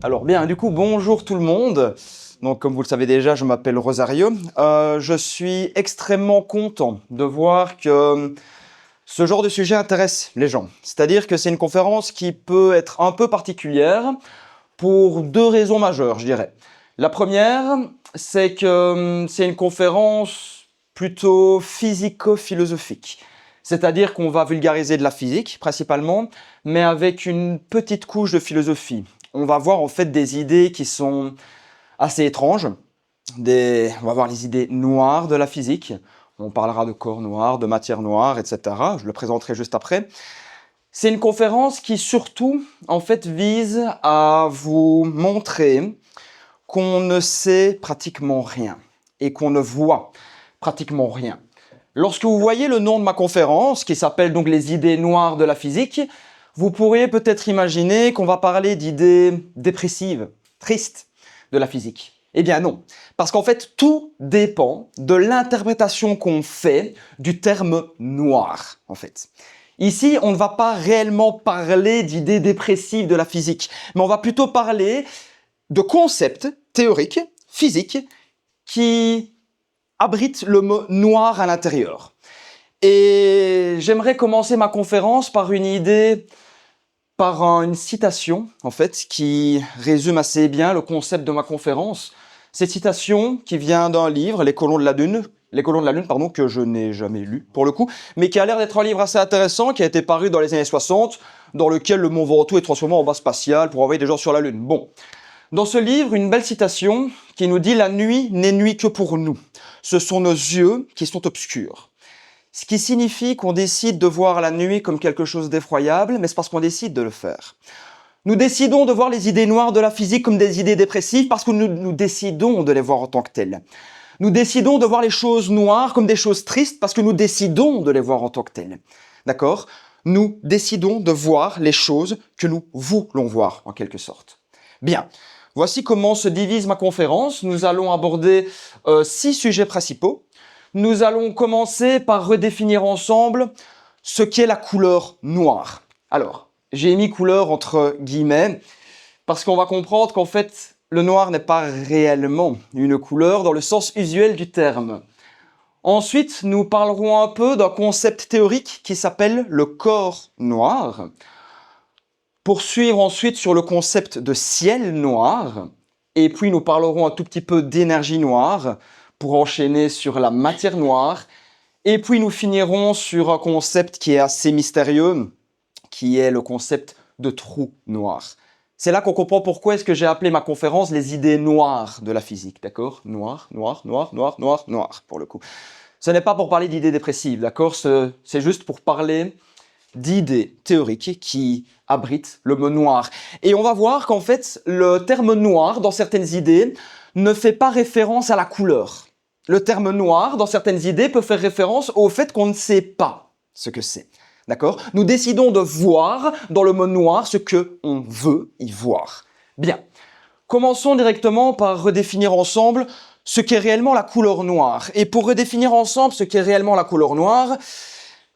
Alors bien, du coup, bonjour tout le monde. Donc, comme vous le savez déjà, je m'appelle Rosario. Je suis extrêmement content de voir que ce genre de sujet intéresse les gens. C'est-à-dire que c'est une conférence qui peut être un peu particulière pour deux raisons majeures, je dirais. La première, c'est que c'est une conférence plutôt physico-philosophique. C'est-à-dire qu'on va vulgariser de la physique, principalement, mais avec une petite couche de philosophie. On va voir en fait des idées qui sont assez étranges. On va voir les idées noires de la physique. On parlera de corps noir, de matière noire, etc. Je le présenterai juste après. C'est une conférence qui surtout, en fait, vise à vous montrer qu'on ne sait pratiquement rien et qu'on ne voit pratiquement rien. Lorsque vous voyez le nom de ma conférence, qui s'appelle donc les idées noires de la physique, vous pourriez peut-être imaginer qu'on va parler d'idées dépressives, tristes de la physique. Eh bien non, parce qu'en fait, tout dépend de l'interprétation qu'on fait du terme noir, en fait. Ici, on ne va pas réellement parler d'idées dépressives de la physique, mais on va plutôt parler de concepts théoriques, physiques, qui abritent le mot noir à l'intérieur. Et j'aimerais commencer ma conférence par une idée, une citation, en fait, qui résume assez bien le concept de ma conférence. Cette citation qui vient d'un livre, Les colons de la Lune, que je n'ai jamais lu, pour le coup, mais qui a l'air d'être un livre assez intéressant, qui a été paru dans les années 60, dans lequel le Mont Ventoux est transformé en base spatiale pour envoyer des gens sur la Lune. Bon. Dans ce livre, une belle citation qui nous dit « La nuit n'est nuit que pour nous. Ce sont nos yeux qui sont obscurs. » Ce qui signifie qu'on décide de voir la nuit comme quelque chose d'effroyable, mais c'est parce qu'on décide de le faire. Nous décidons de voir les idées noires de la physique comme des idées dépressives parce que nous décidons de les voir en tant que telles. Nous décidons de voir les choses noires comme des choses tristes parce que nous décidons de les voir en tant que telles. D'accord ? Nous décidons de voir les choses que nous voulons voir, en quelque sorte. Bien. Voici comment se divise ma conférence. Nous allons aborder 6 sujets principaux. Nous allons commencer par redéfinir ensemble ce qu'est la couleur noire. Alors, j'ai mis couleur entre guillemets parce qu'on va comprendre qu'en fait, le noir n'est pas réellement une couleur dans le sens usuel du terme. Ensuite, nous parlerons un peu d'un concept théorique qui s'appelle le corps noir. Poursuivre ensuite sur le concept de ciel noir, et puis nous parlerons un tout petit peu d'énergie noire pour enchaîner sur la matière noire, et puis nous finirons sur un concept qui est assez mystérieux, qui est le concept de trou noir. C'est là qu'on comprend pourquoi est-ce que j'ai appelé ma conférence les idées noires de la physique, d'accord ? Noir, noir, noir, noir, noir, noir, pour le coup. Ce n'est pas pour parler d'idées dépressives, d'accord ? C'est juste pour parler d'idées théoriques qui abritent le mot noir. Et on va voir qu'en fait, le terme noir, dans certaines idées, ne fait pas référence à la couleur. Le terme noir, dans certaines idées, peut faire référence au fait qu'on ne sait pas ce que c'est. D'accord ? Nous décidons de voir dans le mot noir ce qu'on veut y voir. Bien. Commençons directement par redéfinir ensemble ce qu'est réellement la couleur noire. Et pour redéfinir ensemble ce qu'est réellement la couleur noire,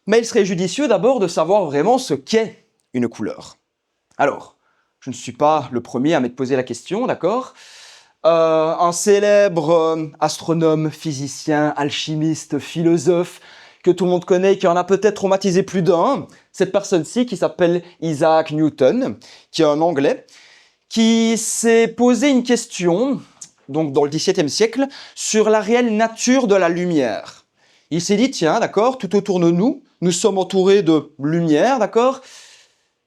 mais il serait judicieux d'abord de savoir vraiment ce qu'est une couleur. Alors, je ne suis pas le premier à m'être posé la question, d'accord ? Un célèbre astronome, physicien, alchimiste, philosophe, que tout le monde connaît, qui en a peut-être traumatisé plus d'un, cette personne-ci qui s'appelle Isaac Newton, qui est un Anglais, qui s'est posé une question, donc dans le XVIIe siècle, sur la réelle nature de la lumière. Il s'est dit, tiens, d'accord, tout autour de nous, nous sommes entourés de lumière, d'accord ?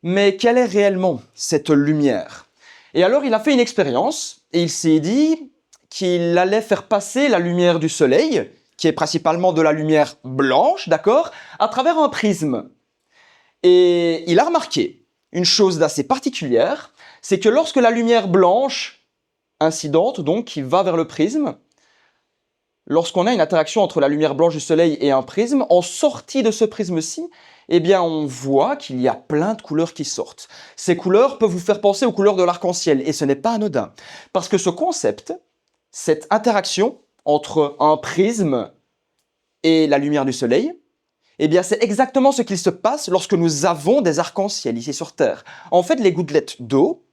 Mais quelle est réellement cette lumière ? Et alors, il a fait une expérience, et il s'est dit qu'il allait faire passer la lumière du soleil, qui est principalement de la lumière blanche, d'accord, à travers un prisme. Et il a remarqué une chose d'assez particulière, c'est que lorsque la lumière blanche incidente, donc, qui va vers le prisme, lorsqu'on a une interaction entre la lumière blanche du soleil et un prisme, en sortie de ce prisme-ci, eh bien, on voit qu'il y a plein de couleurs qui sortent. Ces couleurs peuvent vous faire penser aux couleurs de l'arc-en-ciel, et ce n'est pas anodin. Parce que ce concept, cette interaction entre un prisme et la lumière du soleil, Eh bien, c'est exactement ce qu'il se passe lorsque nous avons des arcs-en-ciel ici sur Terre. En fait, les gouttelettes d'eau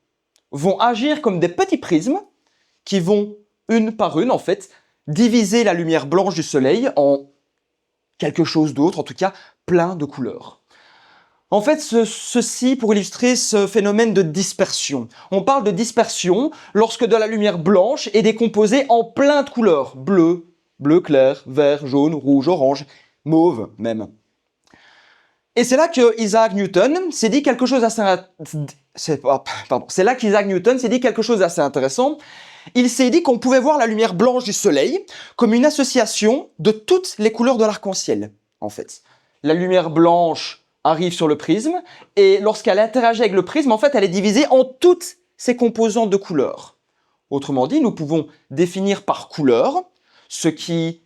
vont agir comme des petits prismes qui vont, une par une, en fait, diviser la lumière blanche du soleil en quelque chose d'autre, en tout cas plein de couleurs. En fait, ceci pour illustrer ce phénomène de dispersion. On parle de dispersion lorsque de la lumière blanche est décomposée en plein de couleurs. Bleu, bleu clair, vert, jaune, rouge, orange, mauve même. Et c'est là que Isaac Newton s'est dit quelque chose d'assez intéressant. Il s'est dit qu'on pouvait voir la lumière blanche du soleil comme une association de toutes les couleurs de l'arc-en-ciel, en fait. La lumière blanche arrive sur le prisme, et lorsqu'elle interagit avec le prisme, en fait, elle est divisée en toutes ses composantes de couleurs. Autrement dit, nous pouvons définir par couleur ce qui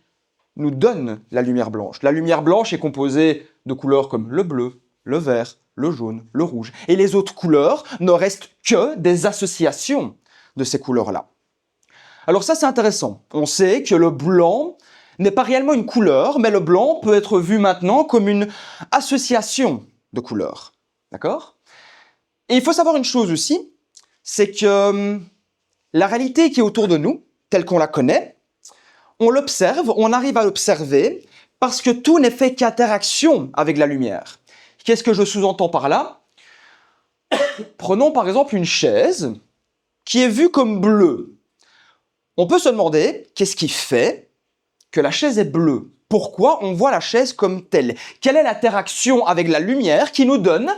nous donne la lumière blanche. La lumière blanche est composée de couleurs comme le bleu, le vert, le jaune, le rouge. Et les autres couleurs ne restent que des associations de ces couleurs-là. Alors ça, c'est intéressant. On sait que le blanc n'est pas réellement une couleur, mais le blanc peut être vu maintenant comme une association de couleurs. D'accord? Et il faut savoir une chose aussi, c'est que la réalité qui est autour de nous, telle qu'on la connaît, on l'observe, on arrive à l'observer parce que tout n'est fait qu'interaction avec la lumière. Qu'est-ce que je sous-entends par là? Prenons par exemple une chaise qui est vue comme bleue. On peut se demander qu'est-ce qui fait que la chaise est bleue? Pourquoi on voit la chaise comme telle? Quelle est l'interaction avec la lumière qui nous donne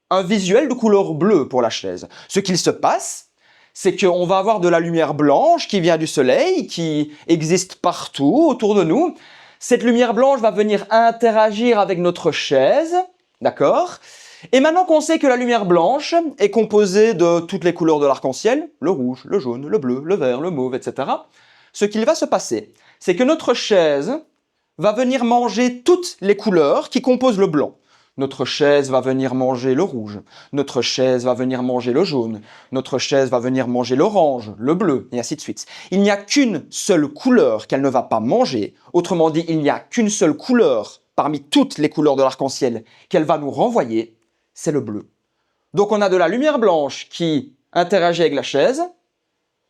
un visuel de couleur bleue pour la chaise? Ce qu'il se passe, c'est qu'on va avoir de la lumière blanche qui vient du soleil, qui existe partout autour de nous. Cette lumière blanche va venir interagir avec notre chaise, d'accord? Et maintenant qu'on sait que la lumière blanche est composée de toutes les couleurs de l'arc-en-ciel, le rouge, le jaune, le bleu, le vert, le mauve, etc., ce qu'il va se passer, c'est que notre chaise va venir manger toutes les couleurs qui composent le blanc. Notre chaise va venir manger le rouge, notre chaise va venir manger le jaune, notre chaise va venir manger l'orange, le bleu, et ainsi de suite. Il n'y a qu'une seule couleur qu'elle ne va pas manger, autrement dit, il n'y a qu'une seule couleur parmi toutes les couleurs de l'arc-en-ciel qu'elle va nous renvoyer, c'est le bleu. Donc on a de la lumière blanche qui interagit avec la chaise,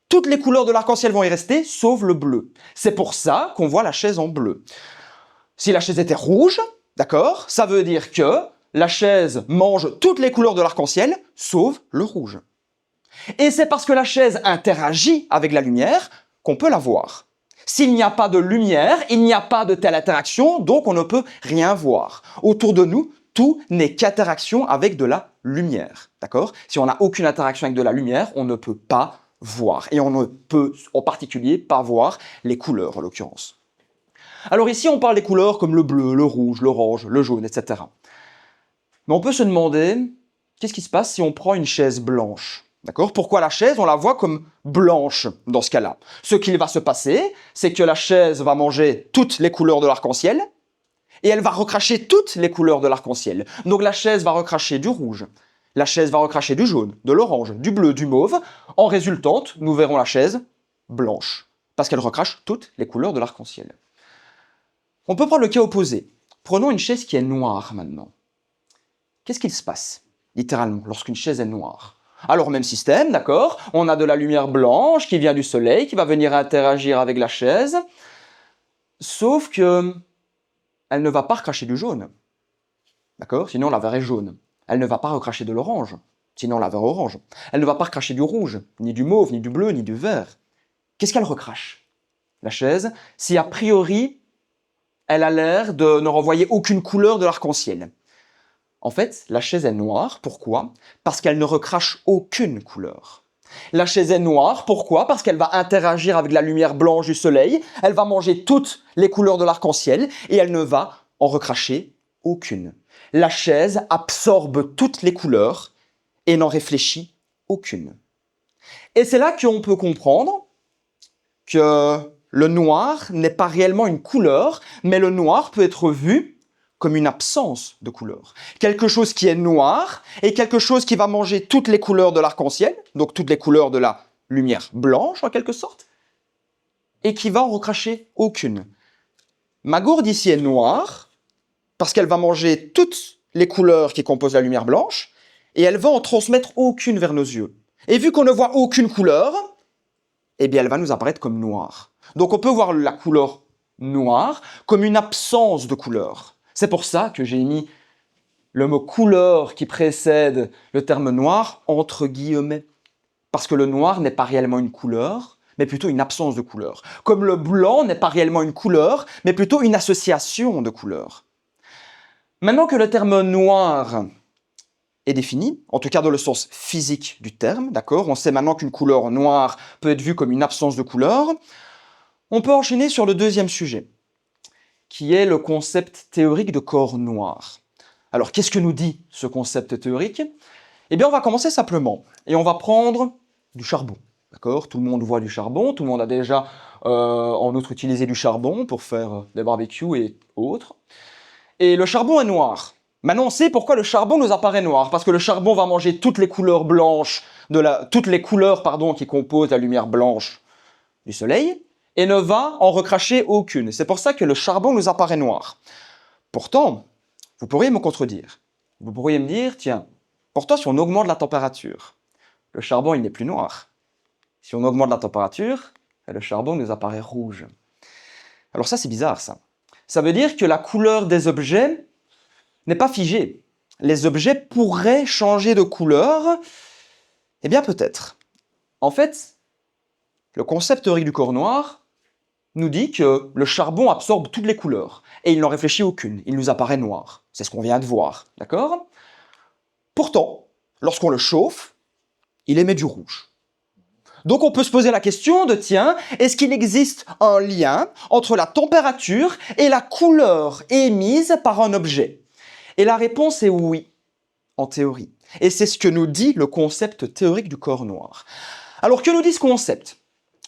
toutes les couleurs de l'arc-en-ciel vont y rester, sauf le bleu. C'est pour ça qu'on voit la chaise en bleu. Si la chaise était rouge, d'accord, ça veut dire que la chaise mange toutes les couleurs de l'arc-en-ciel, sauf le rouge. Et c'est parce que la chaise interagit avec la lumière qu'on peut la voir. S'il n'y a pas de lumière, il n'y a pas de telle interaction, donc on ne peut rien voir. Autour de nous, tout n'est qu'interaction avec de la lumière, d'accord? Si on n'a aucune interaction avec de la lumière, on ne peut pas voir. Et on ne peut, en particulier, pas voir les couleurs, en l'occurrence. Alors ici, on parle des couleurs comme le bleu, le rouge, l'orange, le jaune, etc. Mais on peut se demander, qu'est-ce qui se passe si on prend une chaise blanche? D'accord? Pourquoi la chaise, on la voit comme blanche dans ce cas-là? Ce qu'il va se passer, c'est que la chaise va manger toutes les couleurs de l'arc-en-ciel et elle va recracher toutes les couleurs de l'arc-en-ciel. Donc la chaise va recracher du rouge, la chaise va recracher du jaune, de l'orange, du bleu, du mauve. En résultante, nous verrons la chaise blanche parce qu'elle recrache toutes les couleurs de l'arc-en-ciel. On peut prendre le cas opposé. Prenons une chaise qui est noire maintenant. Qu'est-ce qu'il se passe, littéralement, lorsqu'une chaise est noire? Alors, même système, d'accord? On a de la lumière blanche qui vient du soleil, qui va venir interagir avec la chaise, sauf que elle ne va pas recracher du jaune, d'accord? Sinon, la verrait jaune. Elle ne va pas recracher de l'orange, sinon la verrait orange. Elle ne va pas recracher du rouge, ni du mauve, ni du bleu, ni du vert. Qu'est-ce qu'elle recrache, la chaise, si a priori, elle a l'air de ne renvoyer aucune couleur de l'arc-en-ciel? En fait, la chaise est noire. Pourquoi? Parce qu'elle ne recrache aucune couleur. La chaise est noire. Pourquoi? Parce qu'elle va interagir avec la lumière blanche du soleil. Elle va manger toutes les couleurs de l'arc-en-ciel et elle ne va en recracher aucune. La chaise absorbe toutes les couleurs et n'en réfléchit aucune. Et c'est là qu'on peut comprendre que le noir n'est pas réellement une couleur, mais le noir peut être vu comme une absence de couleur. Quelque chose qui est noir et quelque chose qui va manger toutes les couleurs de l'arc-en-ciel, donc toutes les couleurs de la lumière blanche en quelque sorte, et qui va en recracher aucune. Ma gourde ici est noire, parce qu'elle va manger toutes les couleurs qui composent la lumière blanche, et elle va en transmettre aucune vers nos yeux. Et vu qu'on ne voit aucune couleur, eh bien elle va nous apparaître comme noire. Donc on peut voir la couleur noire comme une absence de couleur. C'est pour ça que j'ai mis le mot couleur qui précède le terme noir entre guillemets. Parce que le noir n'est pas réellement une couleur, mais plutôt une absence de couleur. Comme le blanc n'est pas réellement une couleur, mais plutôt une association de couleurs. Maintenant que le terme noir est défini, en tout cas dans le sens physique du terme, d'accord, on sait maintenant qu'une couleur noire peut être vue comme une absence de couleur, on peut enchaîner sur le deuxième sujet, qui est le concept théorique de corps noir. Alors, qu'est-ce que nous dit ce concept théorique? Eh bien, on va commencer simplement, et on va prendre du charbon, d'accord? Tout le monde voit du charbon, tout le monde a déjà, en outre, utilisé du charbon pour faire des barbecues et autres. Et le charbon est noir. Maintenant, on sait pourquoi le charbon nous apparaît noir, parce que le charbon va manger toutes les couleurs blanches, toutes les couleurs, qui composent la lumière blanche du soleil, et ne va en recracher aucune. C'est pour ça que le charbon nous apparaît noir. Pourtant, vous pourriez me contredire. Vous pourriez me dire, tiens, pourtant, si on augmente la température, le charbon, il n'est plus noir. Si on augmente la température, le charbon nous apparaît rouge. Alors ça, c'est bizarre, ça. Ça veut dire que la couleur des objets n'est pas figée. Les objets pourraient changer de couleur. Eh bien, peut-être. En fait, le concept théorique du corps noir nous dit que le charbon absorbe toutes les couleurs. Et il n'en réfléchit aucune. Il nous apparaît noir. C'est ce qu'on vient de voir. D'accord? Pourtant, lorsqu'on le chauffe, il émet du rouge. Donc on peut se poser la question de, tiens, est-ce qu'il existe un lien entre la température et la couleur émise par un objet? Et la réponse est oui, en théorie. Et c'est ce que nous dit le concept théorique du corps noir. Alors que nous dit ce concept?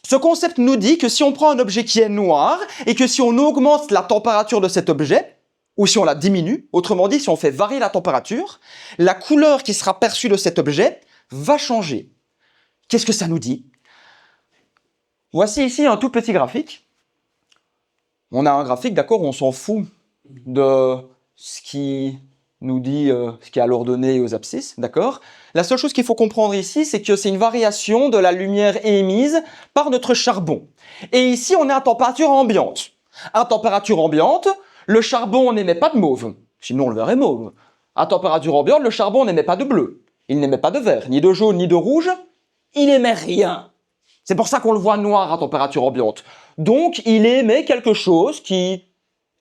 Ce concept nous dit que si on prend un objet qui est noir et que si on augmente la température de cet objet, ou si on la diminue, autrement dit, si on fait varier la température, la couleur qui sera perçue de cet objet va changer. Qu'est-ce que ça nous dit? Voici ici un tout petit graphique. On a un graphique, d'accord, on s'en fout de ce qui nous dit ce qui est à l'ordonnée et aux abscisses, d'accord? La seule chose qu'il faut comprendre ici, c'est que c'est une variation de la lumière émise par notre charbon. Et ici, on est à température ambiante. À température ambiante, le charbon n'émet pas de mauve, sinon le verre est mauve. À température ambiante, le charbon n'émet pas de bleu. Il n'émet pas de vert, ni de jaune, ni de rouge. Il n'émet rien. C'est pour ça qu'on le voit noir à température ambiante. Donc, il émet quelque chose qui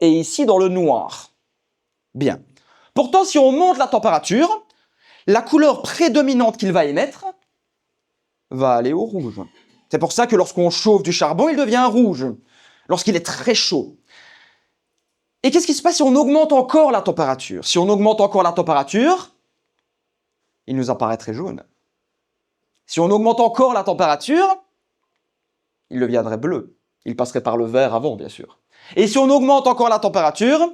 est ici dans le noir. Bien. Pourtant, si on monte la température, la couleur prédominante qu'il va émettre va aller au rouge. C'est pour ça que lorsqu'on chauffe du charbon, il devient rouge, lorsqu'il est très chaud. Et qu'est-ce qui se passe si on augmente encore la température? Si on augmente encore la température, il nous apparaîtrait jaune. Si on augmente encore la température, il deviendrait bleu. Il passerait par le vert avant, bien sûr. Et si on augmente encore la température,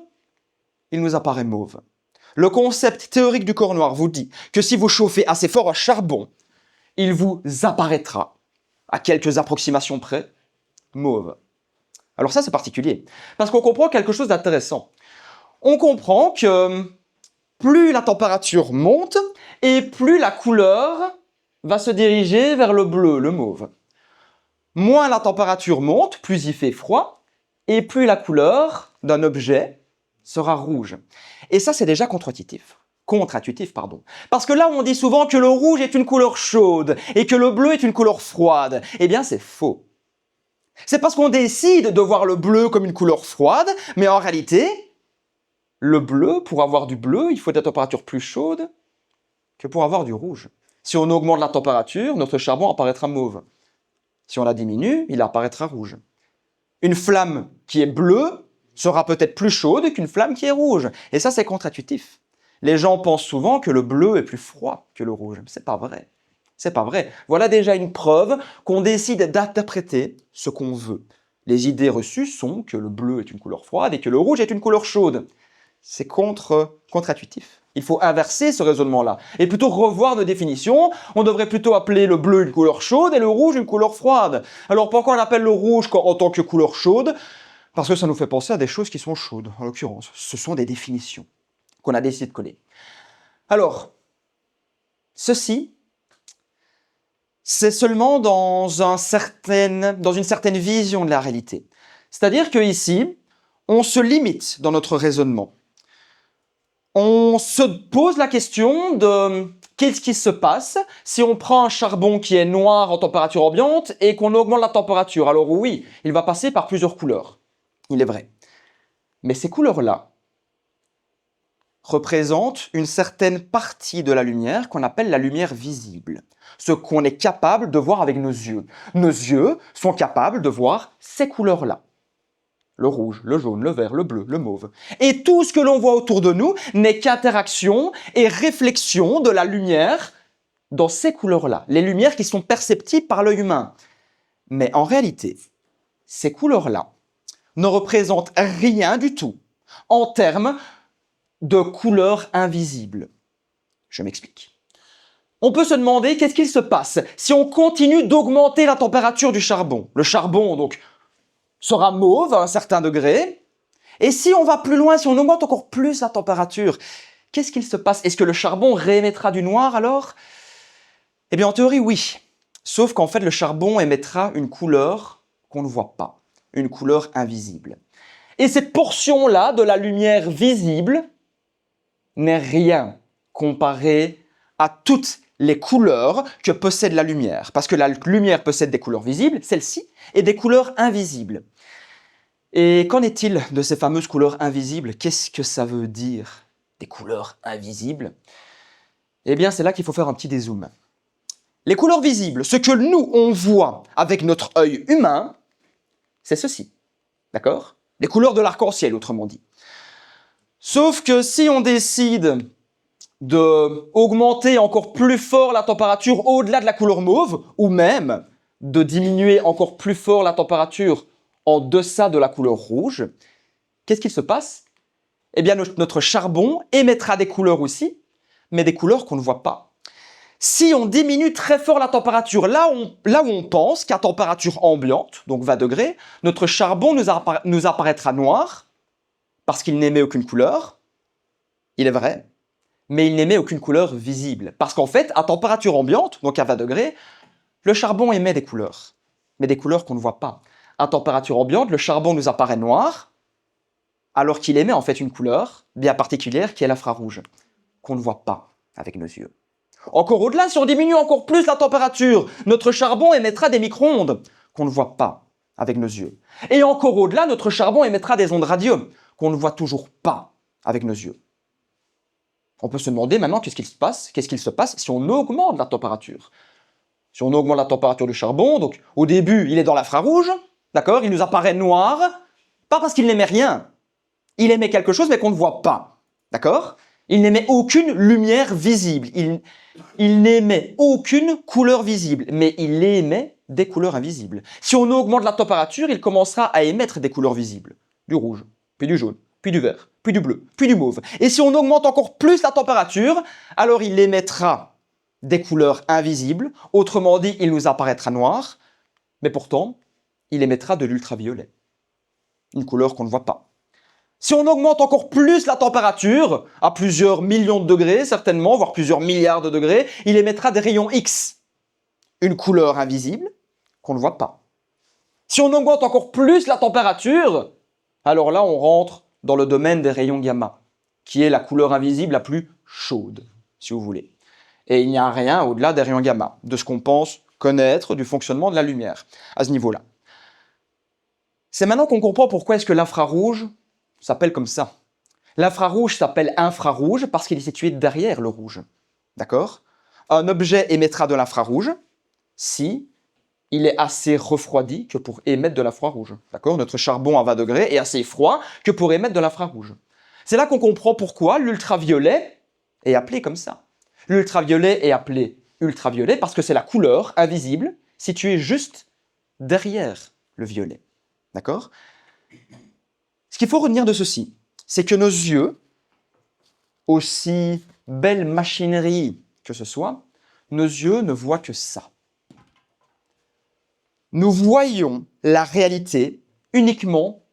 il nous apparaît mauve. Le concept théorique du corps noir vous dit que si vous chauffez assez fort un charbon, il vous apparaîtra, à quelques approximations près, mauve. Alors ça, c'est particulier, parce qu'on comprend quelque chose d'intéressant. On comprend que plus la température monte, et plus la couleur va se diriger vers le bleu, le mauve. Moins la température monte, plus il fait froid, et plus la couleur d'un objet sera rouge. Et ça, c'est déjà contre-intuitif. Parce que là, on dit souvent que le rouge est une couleur chaude et que le bleu est une couleur froide. Eh bien, c'est faux. C'est parce qu'on décide de voir le bleu comme une couleur froide, mais en réalité, le bleu, pour avoir du bleu, il faut des températures plus chaudes que pour avoir du rouge. Si on augmente la température, notre charbon apparaîtra mauve. Si on la diminue, il apparaîtra rouge. Une flamme qui est bleue sera peut-être plus chaude qu'une flamme qui est rouge. Et ça, c'est contre-intuitif. Les gens pensent souvent que le bleu est plus froid que le rouge. C'est pas vrai. C'est pas vrai. Voilà déjà une preuve qu'on décide d'interpréter ce qu'on veut. Les idées reçues sont que le bleu est une couleur froide et que le rouge est une couleur chaude. C'est contre-intuitif. Il faut inverser ce raisonnement-là et plutôt revoir nos définitions. On devrait plutôt appeler le bleu une couleur chaude et le rouge une couleur froide. Alors pourquoi on appelle le rouge en tant que couleur chaude? Parce que ça nous fait penser à des choses qui sont chaudes, en l'occurrence. Ce sont des définitions qu'on a décidé de coller. Alors, ceci, c'est seulement dans une certaine vision de la réalité. C'est-à-dire qu'ici, on se limite dans notre raisonnement. On se pose la question de qu'est-ce qui se passe si on prend un charbon qui est noir en température ambiante et qu'on augmente la température. Alors oui, il va passer par plusieurs couleurs, il est vrai. Mais ces couleurs-là représentent une certaine partie de la lumière qu'on appelle la lumière visible. Ce qu'on est capable de voir avec nos yeux. Nos yeux sont capables de voir ces couleurs-là. Le rouge, le jaune, le vert, le bleu, le mauve. Et tout ce que l'on voit autour de nous n'est qu'interaction et réflexion de la lumière dans ces couleurs-là. Les lumières qui sont perceptibles par l'œil humain. Mais en réalité, ces couleurs-là ne représentent rien du tout en termes de couleurs invisibles. Je m'explique. On peut se demander qu'est-ce qu'il se passe si on continue d'augmenter la température du charbon. Le charbon, donc, sera mauve à un certain degré. Et si on va plus loin, si on augmente encore plus la température, qu'est-ce qu'il se passe? Est-ce que le charbon réémettra du noir alors? Eh bien, en théorie, oui. Sauf qu'en fait, le charbon émettra une couleur qu'on ne voit pas, une couleur invisible. Et cette portion-là de la lumière visible n'est rien comparée à toutes les couleurs que possède la lumière. Parce que la lumière possède des couleurs visibles, celle-ci, et des couleurs invisibles. Et qu'en est-il de ces fameuses couleurs invisibles? Qu'est-ce que ça veut dire, des couleurs invisibles? Eh bien, c'est là qu'il faut faire un petit dézoom. Les couleurs visibles, ce que nous, on voit avec notre œil humain, c'est ceci. D'accord? Les couleurs de l'arc-en-ciel, autrement dit. Sauf que si on décide d'augmenter encore plus fort la température au-delà de la couleur mauve, ou même de diminuer encore plus fort la température en deçà de la couleur rouge, qu'est-ce qu'il se passe? Eh bien, notre charbon émettra des couleurs aussi, mais des couleurs qu'on ne voit pas. Si on diminue très fort la température, là où on pense qu'à température ambiante, donc 20 degrés, notre charbon nous apparaîtra noir, parce qu'il n'émet aucune couleur, il est vrai, mais il n'émet aucune couleur visible. Parce qu'en fait, à température ambiante, donc à 20 degrés, le charbon émet des couleurs, mais des couleurs qu'on ne voit pas. À température ambiante, le charbon nous apparaît noir, alors qu'il émet en fait une couleur bien particulière qui est l'infrarouge, qu'on ne voit pas avec nos yeux. Encore au-delà, si on diminue encore plus la température, notre charbon émettra des micro-ondes qu'on ne voit pas avec nos yeux. Et encore au-delà, notre charbon émettra des ondes radio qu'on ne voit toujours pas avec nos yeux. On peut se demander maintenant qu'est-ce qu'il se passe si on augmente la température. Si on augmente la température du charbon, donc au début, il est dans l'infrarouge, d'accord, il nous apparaît noir, pas parce qu'il n'émet rien. Il émet quelque chose mais qu'on ne voit pas, d'accord? Il n'émet aucune lumière visible, il n'émet aucune couleur visible, mais il émet des couleurs invisibles. Si on augmente la température, il commencera à émettre des couleurs visibles, du rouge, puis du jaune, puis du vert, puis du bleu, puis du mauve. Et si on augmente encore plus la température, alors il émettra des couleurs invisibles, autrement dit, il nous apparaîtra noir, mais pourtant, il émettra de l'ultraviolet, une couleur qu'on ne voit pas. Si on augmente encore plus la température, à plusieurs millions de degrés certainement, voire plusieurs milliards de degrés, il émettra des rayons X, une couleur invisible qu'on ne voit pas. Si on augmente encore plus la température, alors là on rentre dans le domaine des rayons gamma, qui est la couleur invisible la plus chaude, si vous voulez. Et il n'y a rien au-delà des rayons gamma, de ce qu'on pense connaître du fonctionnement de la lumière, à ce niveau-là. C'est maintenant qu'on comprend pourquoi est-ce que l'infrarouge s'appelle comme ça. L'infrarouge s'appelle infrarouge parce qu'il est situé derrière le rouge. D'accord? Un objet émettra de l'infrarouge si il est assez refroidi que pour émettre de l'infrarouge. D'accord? Notre charbon à 20 degrés est assez froid que pour émettre de l'infrarouge. C'est là qu'on comprend pourquoi l'ultraviolet est appelé comme ça. L'ultraviolet est appelé ultraviolet parce que c'est la couleur invisible située juste derrière le violet. D'accord? Ce qu'il faut retenir de ceci, c'est que nos yeux, aussi belle machinerie que ce soit, nos yeux ne voient que ça. Nous voyons la réalité uniquement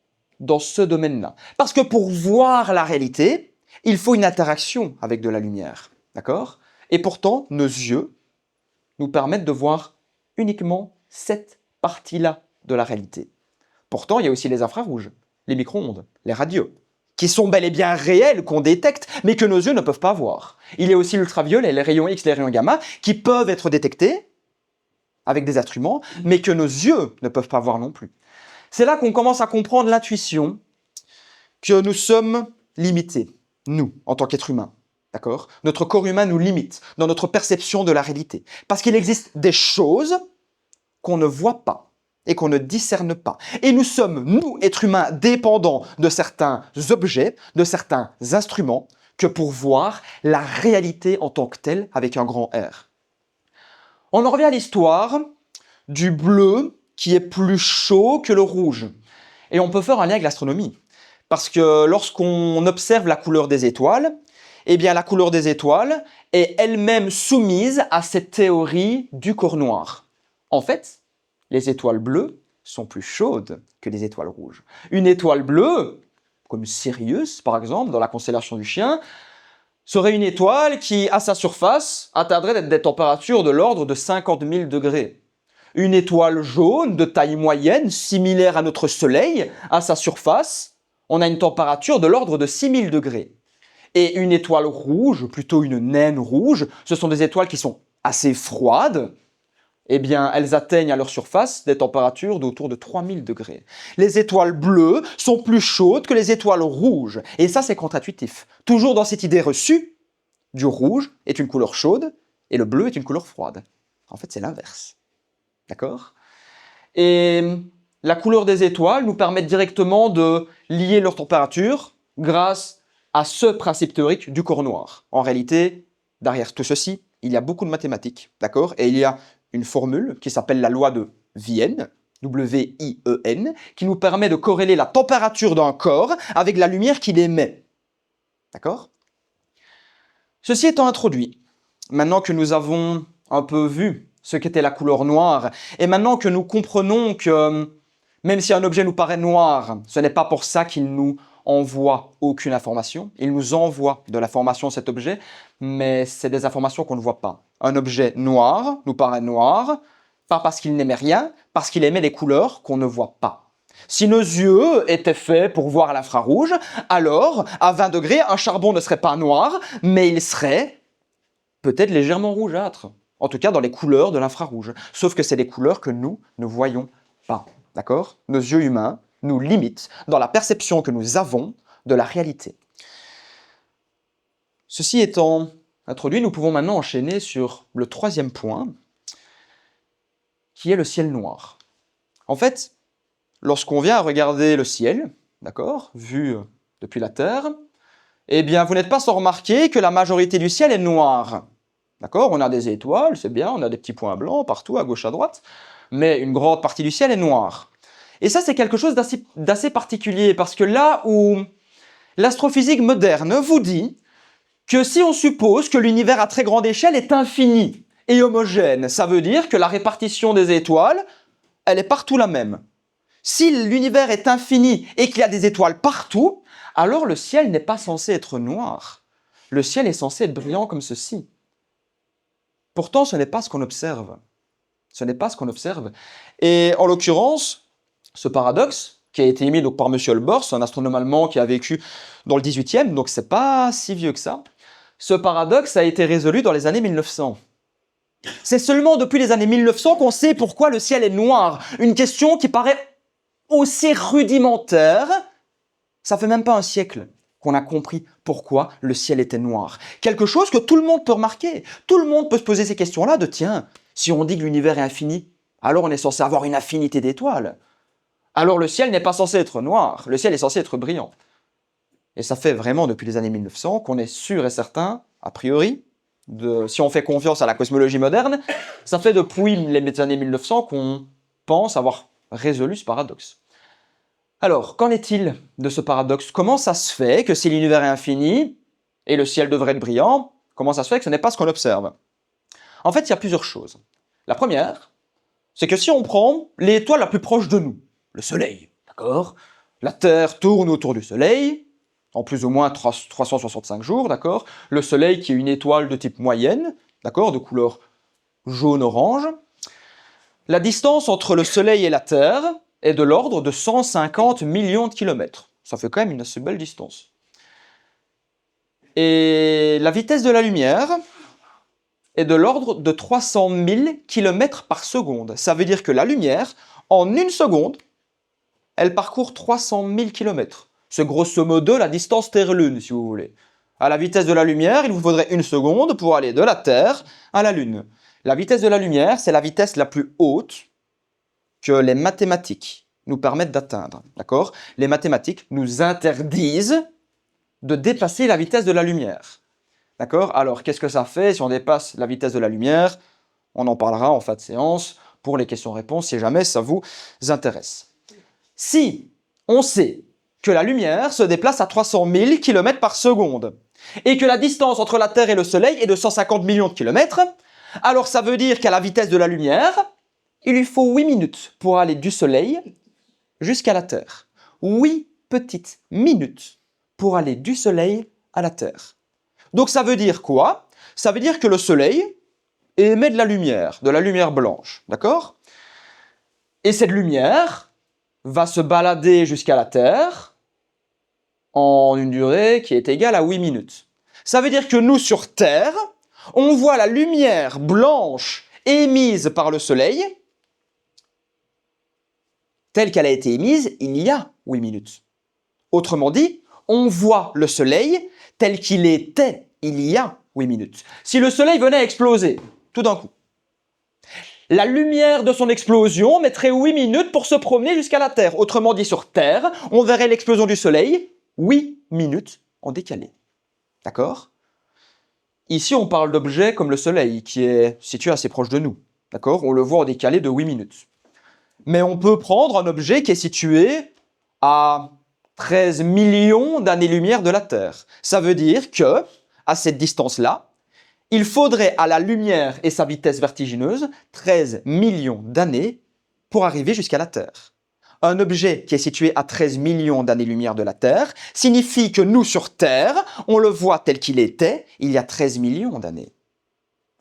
dans ce domaine-là. Parce que pour voir la réalité, il faut une interaction avec de la lumière. D'accord? Et pourtant, nos yeux nous permettent de voir uniquement cette partie-là de la réalité. Pourtant, il y a aussi les infrarouges, les micro-ondes, les radios, qui sont bel et bien réels, qu'on détecte, mais que nos yeux ne peuvent pas voir. Il y a aussi l'ultraviolet, les rayons X, les rayons gamma, qui peuvent être détectés avec des instruments, mais que nos yeux ne peuvent pas voir non plus. C'est là qu'on commence à comprendre l'intuition que nous sommes limités, nous, en tant qu'êtres humains. D'accord? Notre corps humain nous limite dans notre perception de la réalité. Parce qu'il existe des choses qu'on ne voit pas et qu'on ne discerne pas. Et nous sommes, nous, êtres humains, dépendants de certains objets, de certains instruments, que pour voir la réalité en tant que telle avec un grand R. On en revient à l'histoire du bleu qui est plus chaud que le rouge. Et on peut faire un lien avec l'astronomie. Parce que lorsqu'on observe la couleur des étoiles, eh bien la couleur des étoiles est elle-même soumise à cette théorie du corps noir. En fait, les étoiles bleues sont plus chaudes que les étoiles rouges. Une étoile bleue, comme Sirius par exemple, dans la constellation du Chien, serait une étoile qui, à sa surface, atteindrait des températures de l'ordre de 50 000 degrés. Une étoile jaune de taille moyenne, similaire à notre Soleil, à sa surface, on a une température de l'ordre de 6 000 degrés. Et une étoile rouge, plutôt une naine rouge, ce sont des étoiles qui sont assez froides, eh bien, elles atteignent à leur surface des températures d'autour de 3000 degrés. Les étoiles bleues sont plus chaudes que les étoiles rouges. Et ça, c'est contre-intuitif. Toujours dans cette idée reçue, du rouge est une couleur chaude et le bleu est une couleur froide. En fait, c'est l'inverse. D'accord? Et la couleur des étoiles nous permet directement de lier leur température grâce à ce principe théorique du corps noir. En réalité, derrière tout ceci, il y a beaucoup de mathématiques, d'accord? Et il y a une formule qui s'appelle la loi de Vienne, W-I-E-N, qui nous permet de corréler la température d'un corps avec la lumière qu'il émet. D'accord? Ceci étant introduit, maintenant que nous avons un peu vu ce qu'était la couleur noire, et maintenant que nous comprenons que même si un objet nous paraît noir, ce n'est pas pour ça qu'il nous envoie aucune information. Il nous envoie de l'information, cet objet, mais c'est des informations qu'on ne voit pas. Un objet noir nous paraît noir, pas parce qu'il n'émet rien, parce qu'il émet des couleurs qu'on ne voit pas. Si nos yeux étaient faits pour voir l'infrarouge, alors, à 20 degrés, un charbon ne serait pas noir, mais il serait peut-être légèrement rougeâtre. En tout cas, dans les couleurs de l'infrarouge. Sauf que c'est des couleurs que nous ne voyons pas. D'accord? Nos yeux humains nous limitent dans la perception que nous avons de la réalité. Ceci étant introduit, nous pouvons maintenant enchaîner sur le troisième point, qui est le ciel noir. En fait, lorsqu'on vient à regarder le ciel, d'accord, vu depuis la Terre, eh bien, vous n'êtes pas sans remarquer que la majorité du ciel est noir. D'accord? On a des étoiles, c'est bien, on a des petits points blancs partout, à gauche, à droite, mais une grande partie du ciel est noire. Et ça, c'est quelque chose d'assez particulier, parce que là où l'astrophysique moderne vous dit que si on suppose que l'univers à très grande échelle est infini et homogène, ça veut dire que la répartition des étoiles, elle est partout la même. Si l'univers est infini et qu'il y a des étoiles partout, alors le ciel n'est pas censé être noir. Le ciel est censé être brillant comme ceci. Pourtant, ce n'est pas ce qu'on observe. Ce n'est pas ce qu'on observe. Et en l'occurrence, ce paradoxe, qui a été émis donc par M. Olbers, un astronome allemand qui a vécu dans le 18e, donc c'est pas si vieux que ça, ce paradoxe a été résolu dans les années 1900. C'est seulement depuis les années 1900 qu'on sait pourquoi le ciel est noir. Une question qui paraît aussi rudimentaire, ça fait même pas un siècle qu'on a compris pourquoi le ciel était noir. Quelque chose que tout le monde peut remarquer. Tout le monde peut se poser ces questions-là de tiens, si on dit que l'univers est infini, alors on est censé avoir une infinité d'étoiles. Alors le ciel n'est pas censé être noir, le ciel est censé être brillant. Et ça fait vraiment depuis les années 1900 qu'on est sûr et certain, a priori, si on fait confiance à la cosmologie moderne, ça fait depuis les années 1900 qu'on pense avoir résolu ce paradoxe. Alors, qu'en est-il de ce paradoxe? Comment ça se fait que si l'univers est infini et le ciel devrait être brillant, comment ça se fait que ce n'est pas ce qu'on observe? En fait, il y a plusieurs choses. La première, c'est que si on prend l'étoile la plus proche de nous, le Soleil, d'accord? La Terre tourne autour du Soleil, en plus ou moins 365 jours, d'accord? Le Soleil qui est une étoile de type moyenne, d'accord, de couleur jaune-orange. La distance entre le Soleil et la Terre est de l'ordre de 150 millions de kilomètres. Ça fait quand même une assez belle distance. Et la vitesse de la lumière est de l'ordre de 300 000 km par seconde. Ça veut dire que la lumière, en une seconde, elle parcourt 300 000 km. C'est grosso modo la distance Terre-Lune, si vous voulez. À la vitesse de la lumière, il vous faudrait une seconde pour aller de la Terre à la Lune. La vitesse de la lumière, c'est la vitesse la plus haute que les mathématiques nous permettent d'atteindre. D'accord? Les mathématiques nous interdisent de dépasser la vitesse de la lumière. D'accord? Alors, qu'est-ce que ça fait si on dépasse la vitesse de la lumière? On en parlera en fin de séance pour les questions-réponses si jamais ça vous intéresse. Si on sait que la lumière se déplace à 300 000 km par seconde et que la distance entre la Terre et le Soleil est de 150 millions de kilomètres, alors ça veut dire qu'à la vitesse de la lumière, il lui faut 8 minutes pour aller du Soleil jusqu'à la Terre. 8 petites minutes pour aller du Soleil à la Terre. Donc ça veut dire quoi? Ça veut dire que le Soleil émet de la lumière blanche, d'accord? Et cette lumière va se balader jusqu'à la Terre en une durée qui est égale à 8 minutes. Ça veut dire que nous, sur Terre, on voit la lumière blanche émise par le Soleil telle qu'elle a été émise il y a 8 minutes. Autrement dit, on voit le Soleil tel qu'il était il y a 8 minutes. Si le Soleil venait à exploser, tout d'un coup, la lumière de son explosion mettrait 8 minutes pour se promener jusqu'à la Terre. Autrement dit, sur Terre, on verrait l'explosion du Soleil 8 minutes en décalé. D'accord? Ici, on parle d'objets comme le Soleil, qui est situé assez proche de nous. D'accord? On le voit en décalé de 8 minutes. Mais on peut prendre un objet qui est situé à 13 millions d'années-lumière de la Terre. Ça veut dire que, à cette distance-là, il faudrait à la lumière et sa vitesse vertigineuse 13 millions d'années pour arriver jusqu'à la Terre. Un objet qui est situé à 13 millions d'années-lumière de la Terre signifie que nous, sur Terre, on le voit tel qu'il était il y a 13 millions d'années.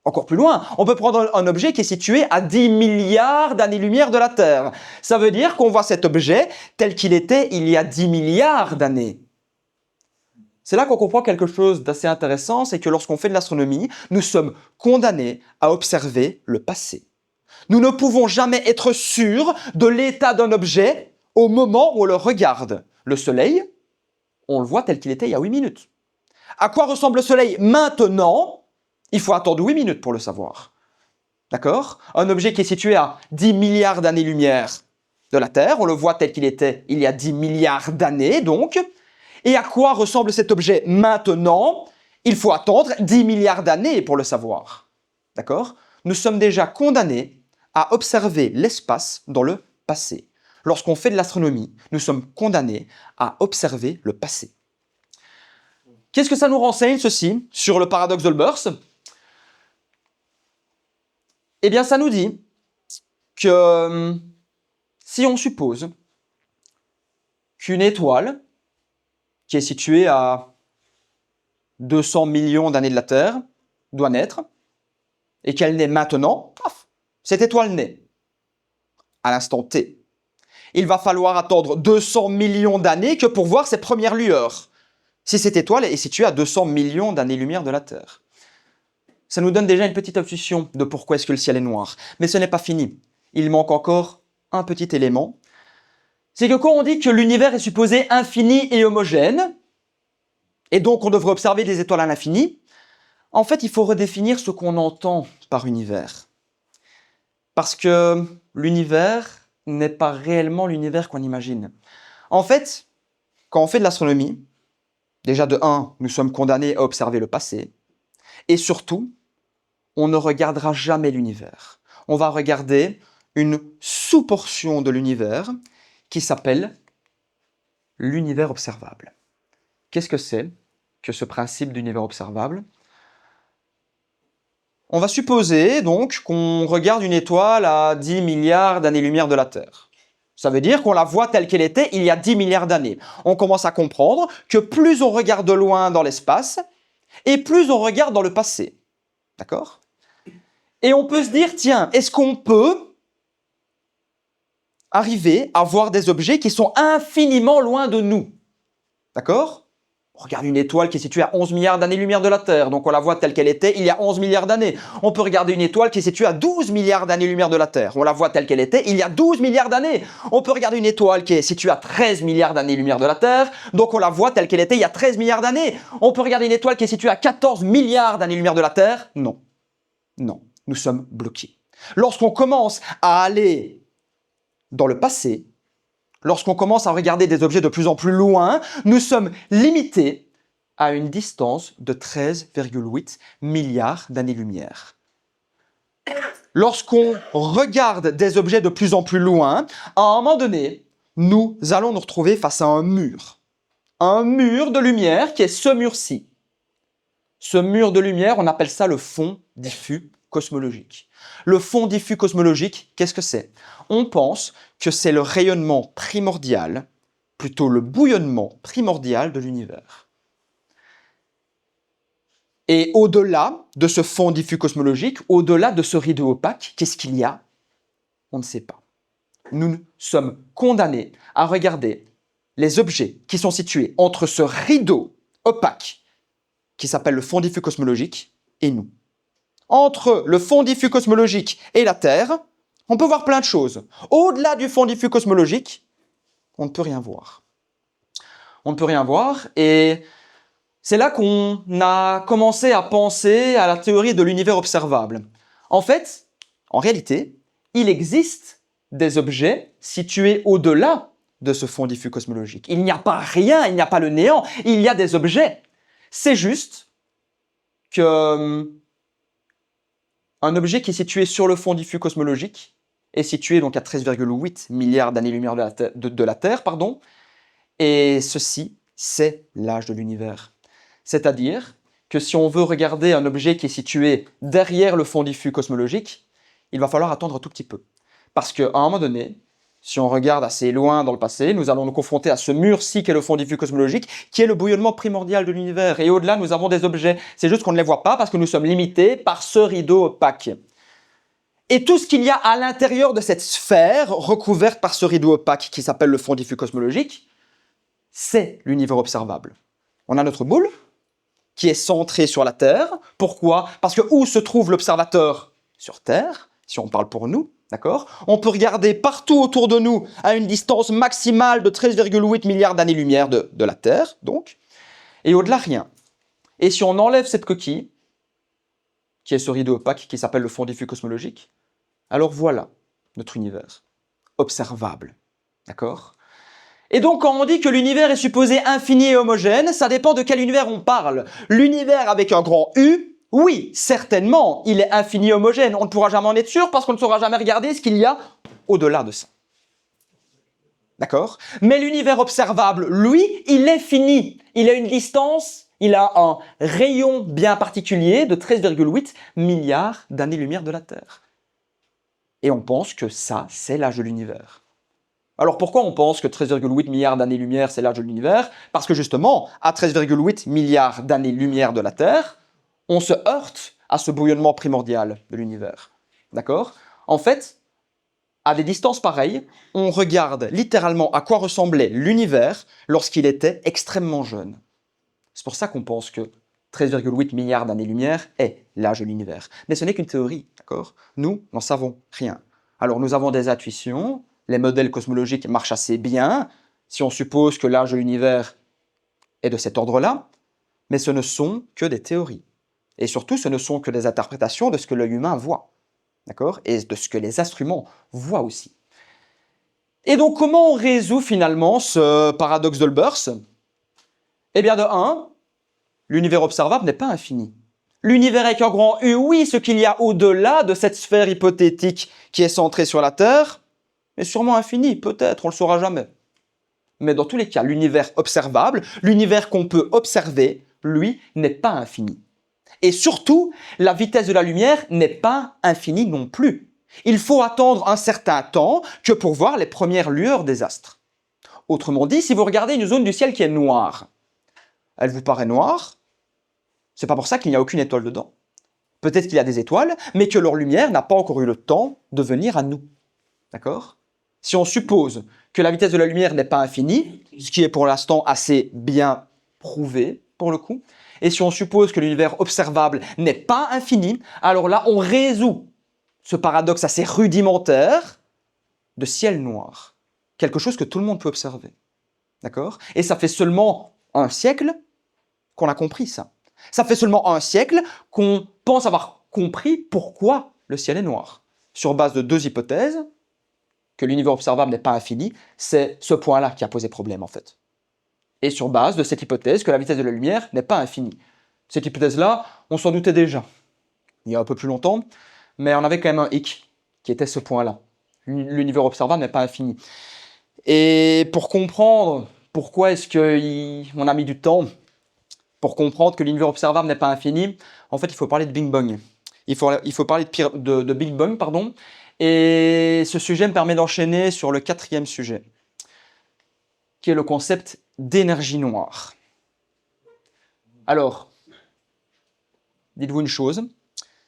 Encore plus loin, on peut prendre un objet qui est situé à 10 milliards d'années-lumière de la Terre. Ça veut dire qu'on voit cet objet tel qu'il était il y a 10 milliards d'années. C'est là qu'on comprend quelque chose d'assez intéressant, c'est que lorsqu'on fait de l'astronomie, nous sommes condamnés à observer le passé. Nous ne pouvons jamais être sûrs de l'état d'un objet au moment où on le regarde. Le Soleil, on le voit tel qu'il était il y a 8 minutes. À quoi ressemble le Soleil maintenant? Il faut attendre 8 minutes pour le savoir. D'accord? Un objet qui est situé à 10 milliards d'années-lumière de la Terre, on le voit tel qu'il était il y a 10 milliards d'années, donc. Et à quoi ressemble cet objet maintenant? Il faut attendre 10 milliards d'années pour le savoir. D'accord? Nous sommes déjà condamnés à observer l'espace dans le passé. Lorsqu'on fait de l'astronomie, nous sommes condamnés à observer le passé. Qu'est-ce que ça nous renseigne, ceci, sur le paradoxe d'Olbers? Eh bien, ça nous dit que si on suppose qu'une étoile qui est située à 200 millions d'années de la Terre doit naître, et qu'elle naît maintenant, paf, cette étoile naît à l'instant T. Il va falloir attendre 200 millions d'années que pour voir ses premières lueurs, si cette étoile est située à 200 millions d'années-lumière de la Terre. Ça nous donne déjà une petite intuition de pourquoi est-ce que le ciel est noir. Mais ce n'est pas fini. Il manque encore un petit élément. C'est que quand on dit que l'univers est supposé infini et homogène, et donc on devrait observer des étoiles à l'infini, en fait, il faut redéfinir ce qu'on entend par univers. Parce que l'univers n'est pas réellement l'univers qu'on imagine. En fait, quand on fait de l'astronomie, déjà de 1, nous sommes condamnés à observer le passé, et surtout, on ne regardera jamais l'univers. On va regarder une sous-portion de l'univers qui s'appelle l'univers observable. Qu'est-ce que c'est que ce principe d'univers observable? On va supposer donc qu'on regarde une étoile à 10 milliards d'années-lumière de la Terre. Ça veut dire qu'on la voit telle qu'elle était il y a 10 milliards d'années. On commence à comprendre que plus on regarde de loin dans l'espace, et plus on regarde dans le passé. D'accord? Et on peut se dire, tiens, est-ce qu'on peut arriver à voir des objets qui sont infiniment loin de nous? D'accord? On regarde une étoile qui est située à 11 milliards d'années-lumière de la Terre, donc on la voit telle qu'elle était il y a 11 milliards d'années. On peut regarder une étoile qui est située à 12 milliards d'années-lumière de la Terre, on la voit telle qu'elle était il y a 12 milliards d'années. On peut regarder une étoile qui est située à 13 milliards d'années-lumière de la Terre, donc on la voit telle qu'elle était il y a 13 milliards d'années. On peut regarder une étoile qui est située à 14 milliards d'années-lumière de la Terre. Non, non, nous sommes bloqués. Lorsqu'on commence à aller dans le passé, lorsqu'on commence à regarder des objets de plus en plus loin, nous sommes limités à une distance de 13,8 milliards d'années-lumière. Lorsqu'on regarde des objets de plus en plus loin, à un moment donné, nous allons nous retrouver face à un mur. Un mur de lumière qui est ce mur-ci. Ce mur de lumière, on appelle ça le fond diffus cosmologique. Le fond diffus cosmologique, qu'est-ce que c'est? On pense que c'est le rayonnement primordial, plutôt le bouillonnement primordial de l'univers. Et au-delà de ce fond diffus cosmologique, au-delà de ce rideau opaque, qu'est-ce qu'il y a? On ne sait pas. Nous sommes condamnés à regarder les objets qui sont situés entre ce rideau opaque qui s'appelle le fond diffus cosmologique et nous. Entre le fond diffus cosmologique et la Terre, on peut voir plein de choses. Au-delà du fond diffus cosmologique, on ne peut rien voir. On ne peut rien voir et c'est là qu'on a commencé à penser à la théorie de l'univers observable. En fait, en réalité, il existe des objets situés au-delà de ce fond diffus cosmologique. Il n'y a pas rien, il n'y a pas le néant, il y a des objets. C'est juste que un objet qui est situé sur le fond diffus cosmologique est situé donc à 13,8 milliards d'années-lumière de la Terre, et ceci, c'est l'âge de l'univers. C'est-à-dire que si on veut regarder un objet qui est situé derrière le fond diffus cosmologique, il va falloir attendre un tout petit peu. Parce qu'à un moment donné, si on regarde assez loin dans le passé, nous allons nous confronter à ce mur-ci qui est le fond diffus cosmologique, qui est le bouillonnement primordial de l'univers. Et au-delà, nous avons des objets. C'est juste qu'on ne les voit pas parce que nous sommes limités par ce rideau opaque. Et tout ce qu'il y a à l'intérieur de cette sphère recouverte par ce rideau opaque qui s'appelle le fond diffus cosmologique, c'est l'univers observable. On a notre boule qui est centrée sur la Terre. Pourquoi? Parce que où se trouve l'observateur? Sur Terre, si on parle pour nous. D'accord? On peut regarder partout autour de nous à une distance maximale de 13,8 milliards d'années-lumière de la Terre, donc, et au-delà, rien. Et si on enlève cette coquille, qui est ce rideau opaque qui s'appelle le fond diffus cosmologique, alors voilà notre univers, observable. D'accord? Et donc, quand on dit que l'univers est supposé infini et homogène, ça dépend de quel univers on parle. L'univers avec un grand U, oui, certainement, il est infini et homogène. On ne pourra jamais en être sûr parce qu'on ne saura jamais regarder ce qu'il y a au-delà de ça. D'accord? Mais l'univers observable, lui, il est fini. Il a une distance, il a un rayon bien particulier de 13,8 milliards d'années-lumière de la Terre. Et on pense que ça, c'est l'âge de l'univers. Alors pourquoi on pense que 13,8 milliards d'années-lumière, c'est l'âge de l'univers? Parce que justement, à 13,8 milliards d'années-lumière de la Terre, on se heurte à ce bouillonnement primordial de l'univers. D'accord? En fait, à des distances pareilles, on regarde littéralement à quoi ressemblait l'univers lorsqu'il était extrêmement jeune. C'est pour ça qu'on pense que 13,8 milliards d'années-lumière est l'âge de l'univers. Mais ce n'est qu'une théorie, d'accord? Nous n'en savons rien. Alors nous avons des intuitions, les modèles cosmologiques marchent assez bien, si on suppose que l'âge de l'univers est de cet ordre-là, mais ce ne sont que des théories. Et surtout, ce ne sont que des interprétations de ce que l'œil humain voit, d'accord? Et de ce que les instruments voient aussi. Et donc, comment on résout finalement ce paradoxe d'Olbers? Eh bien, de 1, l'univers observable n'est pas infini. L'univers avec un grand U, oui, ce qu'il y a au-delà de cette sphère hypothétique qui est centrée sur la Terre, est sûrement infini, peut-être, on ne le saura jamais. Mais dans tous les cas, l'univers observable, l'univers qu'on peut observer, lui, n'est pas infini. Et surtout, la vitesse de la lumière n'est pas infinie non plus. Il faut attendre un certain temps que pour voir les premières lueurs des astres. Autrement dit, si vous regardez une zone du ciel qui est noire, elle vous paraît noire, c'est pas pour ça qu'il n'y a aucune étoile dedans. Peut-être qu'il y a des étoiles, mais que leur lumière n'a pas encore eu le temps de venir à nous. D'accord? Si on suppose que la vitesse de la lumière n'est pas infinie, ce qui est pour l'instant assez bien prouvé pour le coup, et si on suppose que l'univers observable n'est pas infini, alors là on résout ce paradoxe assez rudimentaire de ciel noir. Quelque chose que tout le monde peut observer. D'accord? Et ça fait seulement un siècle qu'on a compris ça. Ça fait seulement un siècle qu'on pense avoir compris pourquoi le ciel est noir. Sur base de deux hypothèses, que l'univers observable n'est pas infini, c'est ce point-là qui a posé problème en fait. Et sur base de cette hypothèse que la vitesse de la lumière n'est pas infinie. Cette hypothèse-là, on s'en doutait déjà, il y a un peu plus longtemps, mais on avait quand même un hic, qui était ce point-là. L'univers observable n'est pas infini. Et pour comprendre pourquoi est-ce qu'on a mis du temps pour comprendre que l'univers observable n'est pas infini, en fait, il faut parler de Big Bang. Il faut parler de Big Bang, pardon. Et ce sujet me permet d'enchaîner sur le quatrième sujet, qui est le concept d'énergie noire. Alors, dites-vous une chose,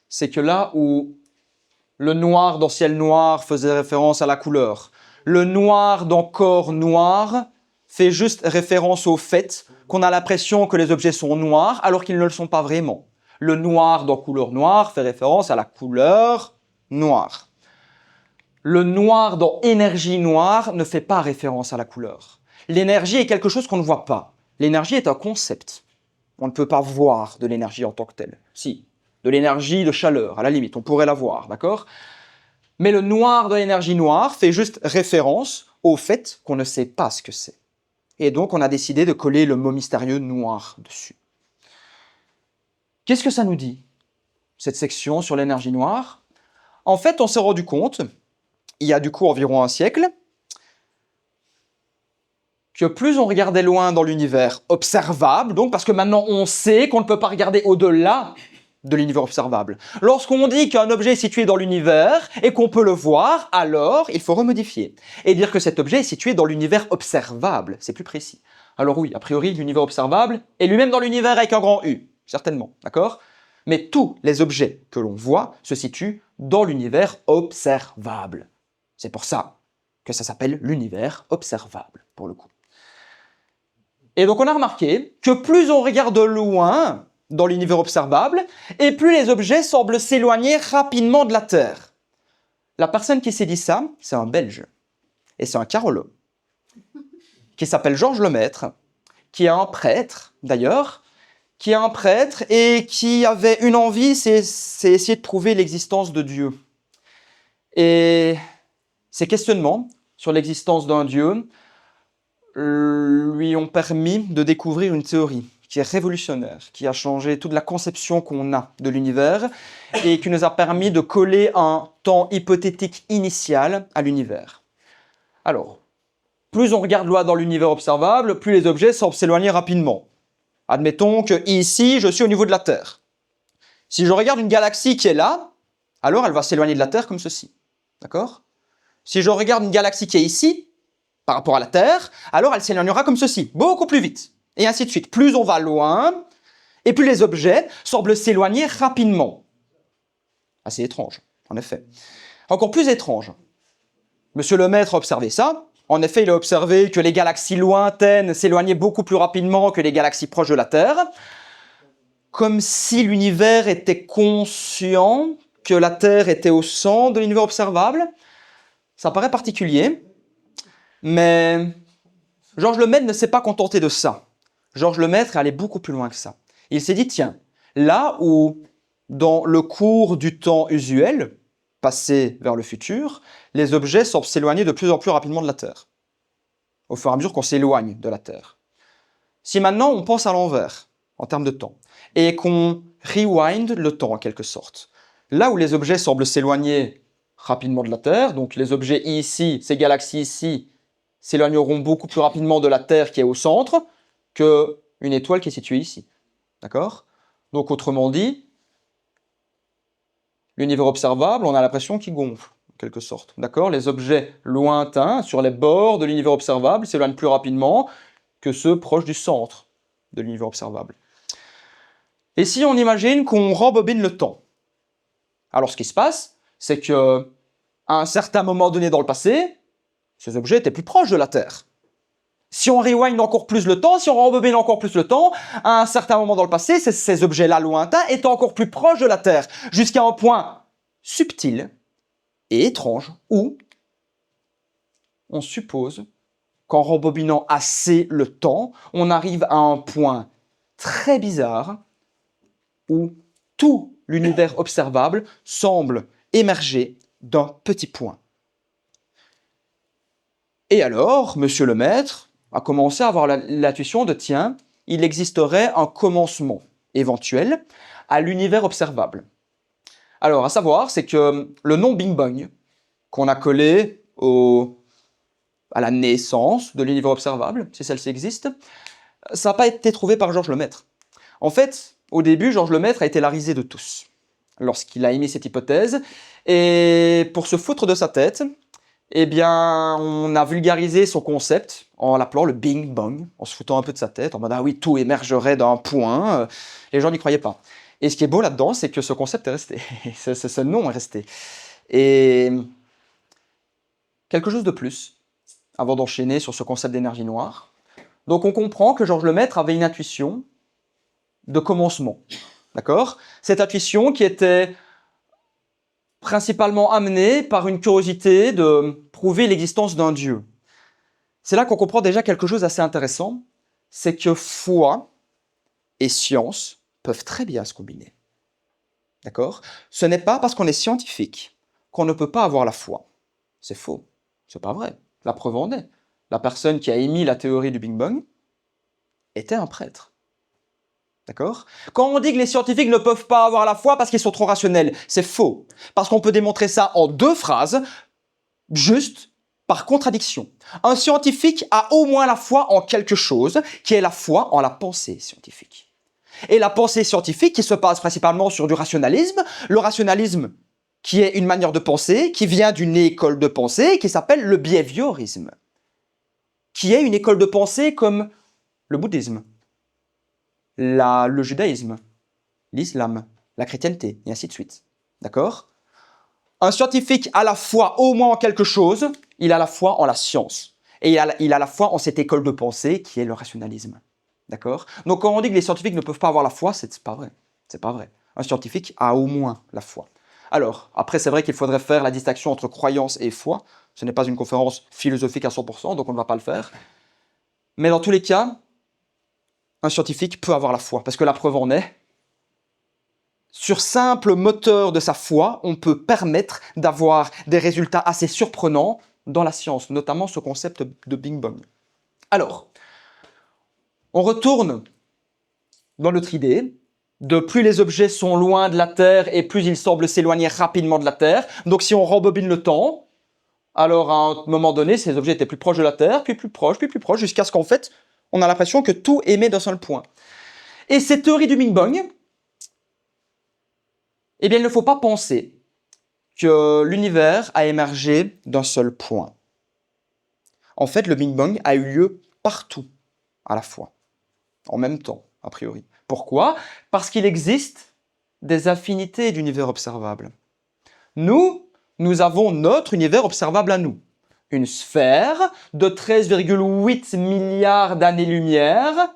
c'est que là où le noir dans ciel noir faisait référence à la couleur, le noir dans corps noir fait juste référence au fait qu'on a l'impression que les objets sont noirs alors qu'ils ne le sont pas vraiment. Le noir dans couleur noire fait référence à la couleur noire. Le noir dans énergie noire ne fait pas référence à la couleur. L'énergie est quelque chose qu'on ne voit pas. L'énergie est un concept. On ne peut pas voir de l'énergie en tant que telle. Si, de l'énergie de chaleur, à la limite, on pourrait la voir, d'accord? Mais le noir de l'énergie noire fait juste référence au fait qu'on ne sait pas ce que c'est. Et donc, on a décidé de coller le mot mystérieux noir dessus. Qu'est-ce que ça nous dit, cette section sur l'énergie noire? En fait, on s'est rendu compte, il y a du coup environ un siècle, que plus on regardait loin dans l'univers observable, donc parce que maintenant on sait qu'on ne peut pas regarder au-delà de l'univers observable. Lorsqu'on dit qu'un objet est situé dans l'univers et qu'on peut le voir, alors il faut remodifier et dire que cet objet est situé dans l'univers observable. C'est plus précis. Alors oui, a priori, l'univers observable est lui-même dans l'univers avec un grand U, certainement, d'accord? Mais tous les objets que l'on voit se situent dans l'univers observable. C'est pour ça que ça s'appelle l'univers observable, pour le coup. Et donc on a remarqué que plus on regarde loin dans l'univers observable, et plus les objets semblent s'éloigner rapidement de la Terre. La personne qui s'est dit ça, c'est un Belge, et c'est un Carolo, qui s'appelle Georges Lemaître, qui est un prêtre, d'ailleurs, qui est un prêtre et qui avait une envie, c'est essayer de prouver l'existence de Dieu. Et ces questionnements sur l'existence d'un Dieu lui ont permis de découvrir une théorie qui est révolutionnaire, qui a changé toute la conception qu'on a de l'univers et qui nous a permis de coller un temps hypothétique initial à l'univers. Alors, plus on regarde loin dans l'univers observable, plus les objets semblent s'éloigner rapidement. Admettons que ici, je suis au niveau de la Terre. Si je regarde une galaxie qui est là, alors elle va s'éloigner de la Terre comme ceci. D'accord? Si je regarde une galaxie qui est ici, par rapport à la Terre, alors elle s'éloignera comme ceci, beaucoup plus vite. Et ainsi de suite. Plus on va loin, et plus les objets semblent s'éloigner rapidement. Assez étrange, en effet. Encore plus étrange. Monsieur Lemaître a observé ça. En effet, il a observé que les galaxies lointaines s'éloignaient beaucoup plus rapidement que les galaxies proches de la Terre, comme si l'univers était conscient que la Terre était au centre de l'univers observable. Ça paraît particulier, mais Georges Lemaître ne s'est pas contenté de ça. Georges Lemaître est allé beaucoup plus loin que ça. Il s'est dit, tiens, là où, dans le cours du temps usuel, passé vers le futur, les objets semblent s'éloigner de plus en plus rapidement de la Terre, au fur et à mesure qu'on s'éloigne de la Terre. Si maintenant on pense à l'envers, en termes de temps, et qu'on rewind le temps en quelque sorte, là où les objets semblent s'éloigner rapidement de la Terre, donc les objets ici, ces galaxies ici, s'éloigneront beaucoup plus rapidement de la Terre qui est au centre qu'une étoile qui est située ici. D'accord? Donc autrement dit, L'univers observable, on a l'impression qu'il gonfle, en quelque sorte. D'accord? Les objets lointains, sur les bords de l'univers observable, s'éloignent plus rapidement que ceux proches du centre de l'univers observable. Et si on imagine qu'on rembobine le temps? Alors ce qui se passe, c'est que à un certain moment donné dans le passé, ces objets étaient plus proches de la Terre. Si on rewind encore plus le temps, si on rembobine encore plus le temps, à un certain moment dans le passé, ces objets-là lointains étaient encore plus proches de la Terre, jusqu'à un point subtil et étrange où on suppose qu'en rembobinant assez le temps, on arrive à un point très bizarre où tout l'univers observable semble émerger d'un petit point. Et alors, monsieur le maître a commencé à avoir l'intuition de tiens, il existerait un commencement éventuel à l'univers observable. Alors, à savoir, c'est que le nom Big Bang, qu'on a collé à la naissance de l'univers observable, si celle-ci existe, ça n'a pas été trouvé par Georges Lemaître. En fait, au début, Georges Lemaître a été la risée de tous lorsqu'il a émis cette hypothèse. Et pour se foutre de sa tête, eh bien, on a vulgarisé son concept en l'appelant le Big Bang, en se foutant un peu de sa tête, en mode « Ah oui, tout émergerait d'un point ». Les gens n'y croyaient pas. Et ce qui est beau là-dedans, c'est que ce concept est resté. Ce nom est resté. Et quelque chose de plus, avant d'enchaîner sur ce concept d'énergie noire. Donc on comprend que Georges Lemaître avait une intuition de commencement. D'accord? Cette intuition qui était principalement amenée par une curiosité de prouver l'existence d'un Dieu. C'est là qu'on comprend déjà quelque chose d'assez intéressant, c'est que foi et science peuvent très bien se combiner. D'accord? Ce n'est pas parce qu'on est scientifique qu'on ne peut pas avoir la foi. C'est faux. C'est pas vrai. La preuve en est. La personne qui a émis la théorie du Big Bang était un prêtre. D'accord? Quand on dit que les scientifiques ne peuvent pas avoir la foi parce qu'ils sont trop rationnels, c'est faux. Parce qu'on peut démontrer ça en 2 phrases, juste par contradiction. Un scientifique a au moins la foi en quelque chose, qui est la foi en la pensée scientifique. Et la pensée scientifique qui se base principalement sur du rationalisme, le rationalisme qui est une manière de penser, qui vient d'une école de pensée qui s'appelle le behaviorisme, qui est une école de pensée comme le bouddhisme, le judaïsme, l'islam, la chrétienté, et ainsi de suite. D'accord? Un scientifique a la foi au moins en quelque chose, il a la foi en la science. Et il a la foi en cette école de pensée qui est le rationalisme. D'accord? Donc quand on dit que les scientifiques ne peuvent pas avoir la foi, c'est pas vrai. C'est pas vrai. Un scientifique a au moins la foi. Alors, après, c'est vrai qu'il faudrait faire la distinction entre croyance et foi. Ce n'est pas une conférence philosophique à 100%, donc on ne va pas le faire. Mais dans tous les cas, un scientifique peut avoir la foi, parce que la preuve en est, sur simple moteur de sa foi, on peut permettre d'avoir des résultats assez surprenants dans la science, notamment ce concept de Big Bang. Alors, on retourne dans notre idée de plus les objets sont loin de la Terre et plus ils semblent s'éloigner rapidement de la Terre. Donc si on rembobine le temps, alors à un moment donné, ces objets étaient plus proches de la Terre, puis plus proches, jusqu'à ce qu'en fait, on a l'impression que tout émet d'un seul point. Et cette théorie du Big Bang, eh bien, il ne faut pas penser que l'univers a émergé d'un seul point. En fait, le Big Bang a eu lieu partout, à la fois, en même temps, a priori. Pourquoi? Parce qu'il existe des affinités d'univers observables. Nous avons notre univers observable à nous. Une sphère de 13,8 milliards d'années-lumière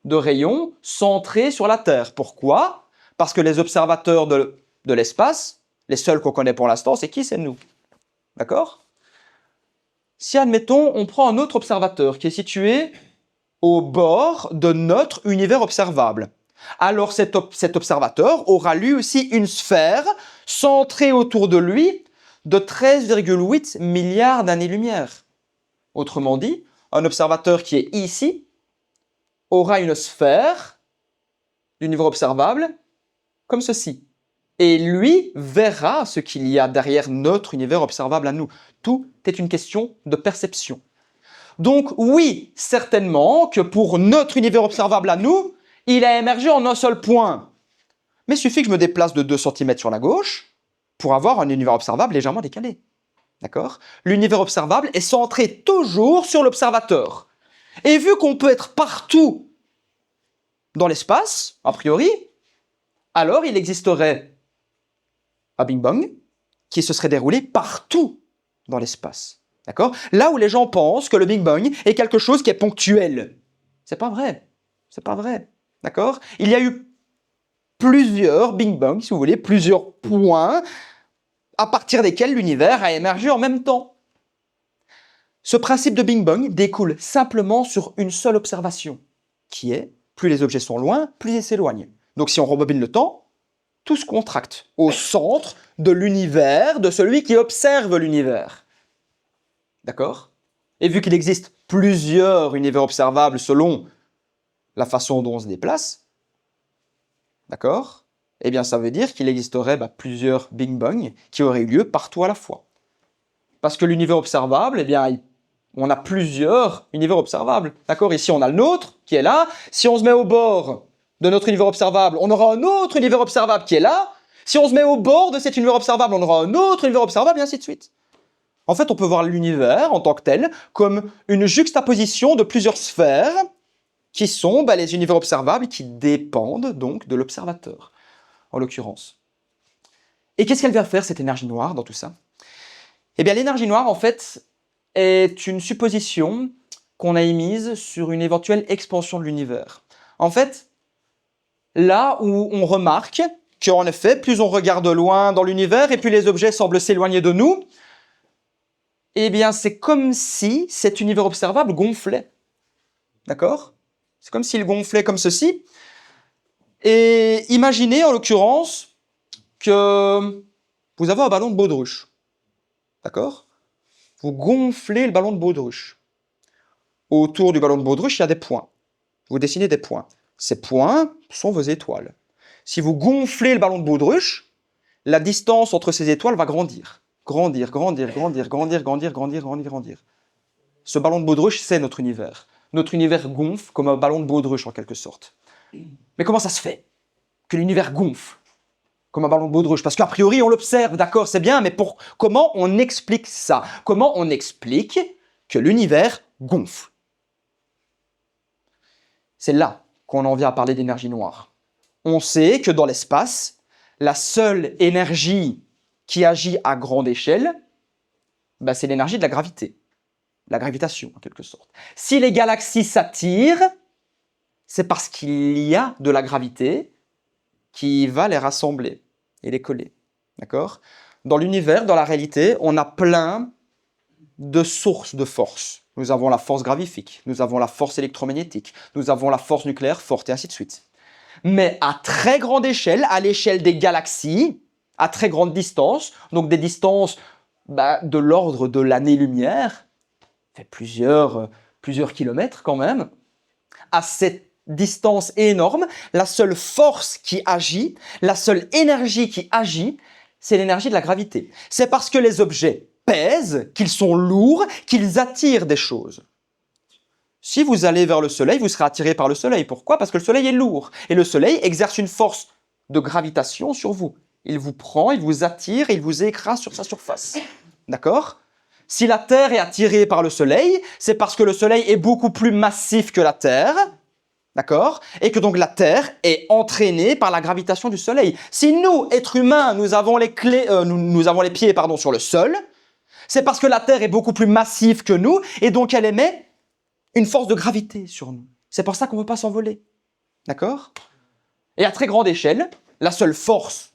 de rayons centrés sur la Terre. Pourquoi? Parce que les observateurs de l'espace, les seuls qu'on connaît pour l'instant, c'est qui? C'est nous. D'accord? Si, admettons, on prend un autre observateur qui est situé au bord de notre univers observable, alors cet observateur aura lui aussi une sphère centrée autour de lui de 13,8 milliards d'années-lumière. Autrement dit, un observateur qui est ici aura une sphère d'univers observable comme ceci. Et lui verra ce qu'il y a derrière notre univers observable à nous. Tout est une question de perception. Donc oui, certainement que pour notre univers observable à nous, il a émergé en un seul point. Mais il suffit que je me déplace de 2 cm sur la gauche, pour avoir un univers observable légèrement décalé. D'accord? L'univers observable est centré toujours sur l'observateur. Et vu qu'on peut être partout dans l'espace, a priori, alors il existerait un Big Bang qui se serait déroulé partout dans l'espace. D'accord? Là où les gens pensent que le Big Bang est quelque chose qui est ponctuel. C'est pas vrai. C'est pas vrai. D'accord? Il y a eu plusieurs Big Bang, si vous voulez, plusieurs points à partir desquels l'univers a émergé en même temps. Ce principe de Big Bang découle simplement sur une seule observation, qui est, plus les objets sont loin, plus ils s'éloignent. Donc si on rembobine le temps, tout se contracte au centre de l'univers, de celui qui observe l'univers. D'accord? Et vu qu'il existe plusieurs univers observables selon la façon dont on se déplace, d'accord? Eh bien, ça veut dire qu'il existerait plusieurs Big Bang qui auraient eu lieu partout à la fois. Parce que l'univers observable, eh bien, on a plusieurs univers observables. D'accord? Ici, on a le nôtre qui est là. Si on se met au bord de notre univers observable, on aura un autre univers observable qui est là. Si on se met au bord de cet univers observable, on aura un autre univers observable, et ainsi de suite. En fait, on peut voir l'univers en tant que tel comme une juxtaposition de plusieurs sphères qui sont les univers observables qui dépendent donc de l'observateur, en l'occurrence. Et qu'est-ce qu'elle vient faire, cette énergie noire, dans tout ça? Eh bien, l'énergie noire, en fait, est une supposition qu'on a émise sur une éventuelle expansion de l'univers. En fait, là où on remarque qu'en effet, plus on regarde loin dans l'univers et plus les objets semblent s'éloigner de nous, eh bien, c'est comme si cet univers observable gonflait. D'accord? C'est comme s'il gonflait comme ceci. Et imaginez, en l'occurrence, que vous avez un ballon de baudruche. D'accord? Vous gonflez le ballon de baudruche. Autour du ballon de baudruche, il y a des points. Vous dessinez des points. Ces points sont vos étoiles. Si vous gonflez le ballon de baudruche, la distance entre ces étoiles va grandir. Grandir, grandir, grandir, grandir, grandir, grandir, grandir, grandir. Ce ballon de baudruche, c'est notre univers. Notre univers gonfle comme un ballon de baudruche, en quelque sorte. Mais comment ça se fait que l'univers gonfle comme un ballon de baudruche? Parce qu'a priori, on l'observe, d'accord, c'est bien, mais comment on explique ça? Comment on explique que l'univers gonfle? C'est là qu'on en vient à parler d'énergie noire. On sait que dans l'espace, la seule énergie qui agit à grande échelle, c'est l'énergie de la gravité. La gravitation, en quelque sorte. Si les galaxies s'attirent, c'est parce qu'il y a de la gravité qui va les rassembler et les coller. D'accord? Dans l'univers, dans la réalité, on a plein de sources de force. Nous avons la force gravifique, nous avons la force électromagnétique, nous avons la force nucléaire forte, et ainsi de suite. Mais à très grande échelle, à l'échelle des galaxies, à très grande distance, donc des distances de l'ordre de l'année-lumière, fait plusieurs kilomètres quand même, à cette distance énorme, la seule force qui agit, la seule énergie qui agit, c'est l'énergie de la gravité. C'est parce que les objets pèsent, qu'ils sont lourds, qu'ils attirent des choses. Si vous allez vers le soleil, vous serez attiré par le soleil. Pourquoi? Parce que le soleil est lourd. Et le soleil exerce une force de gravitation sur vous. Il vous prend, il vous attire, et il vous écrase sur sa surface. D'accord? Si la Terre est attirée par le soleil, c'est parce que le soleil est beaucoup plus massif que la Terre. D'accord? Et que donc la Terre est entraînée par la gravitation du soleil. Si nous, êtres humains, nous avons les pieds sur le sol, c'est parce que la Terre est beaucoup plus massive que nous, et donc elle émet une force de gravité sur nous. C'est pour ça qu'on ne peut pas s'envoler. D'accord? Et à très grande échelle, la seule force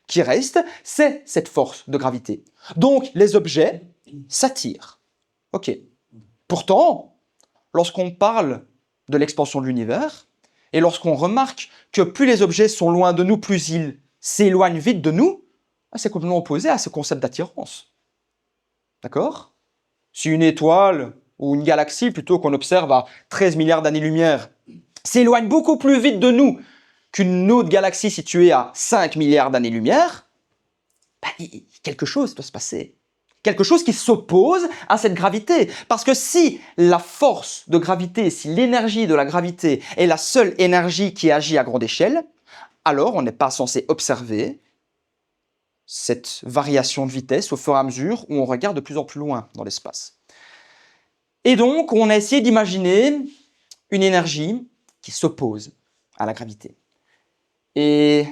qui reste, c'est cette force de gravité. Donc, les objets s'attirent. Ok. Pourtant, lorsqu'on parle de l'expansion de l'univers, et lorsqu'on remarque que plus les objets sont loin de nous, plus ils s'éloignent vite de nous, c'est complètement opposé à ce concept d'attirance. D'accord? Si une étoile ou une galaxie, plutôt qu'on observe à 13 milliards d'années-lumière, s'éloigne beaucoup plus vite de nous qu'une autre galaxie située à 5 milliards d'années-lumière, quelque chose doit se passer. Quelque chose qui s'oppose à cette gravité. Parce que si la force de gravité, si l'énergie de la gravité est la seule énergie qui agit à grande échelle, alors on n'est pas censé observer cette variation de vitesse au fur et à mesure où on regarde de plus en plus loin dans l'espace. Et donc, on a essayé d'imaginer une énergie qui s'oppose à la gravité. Et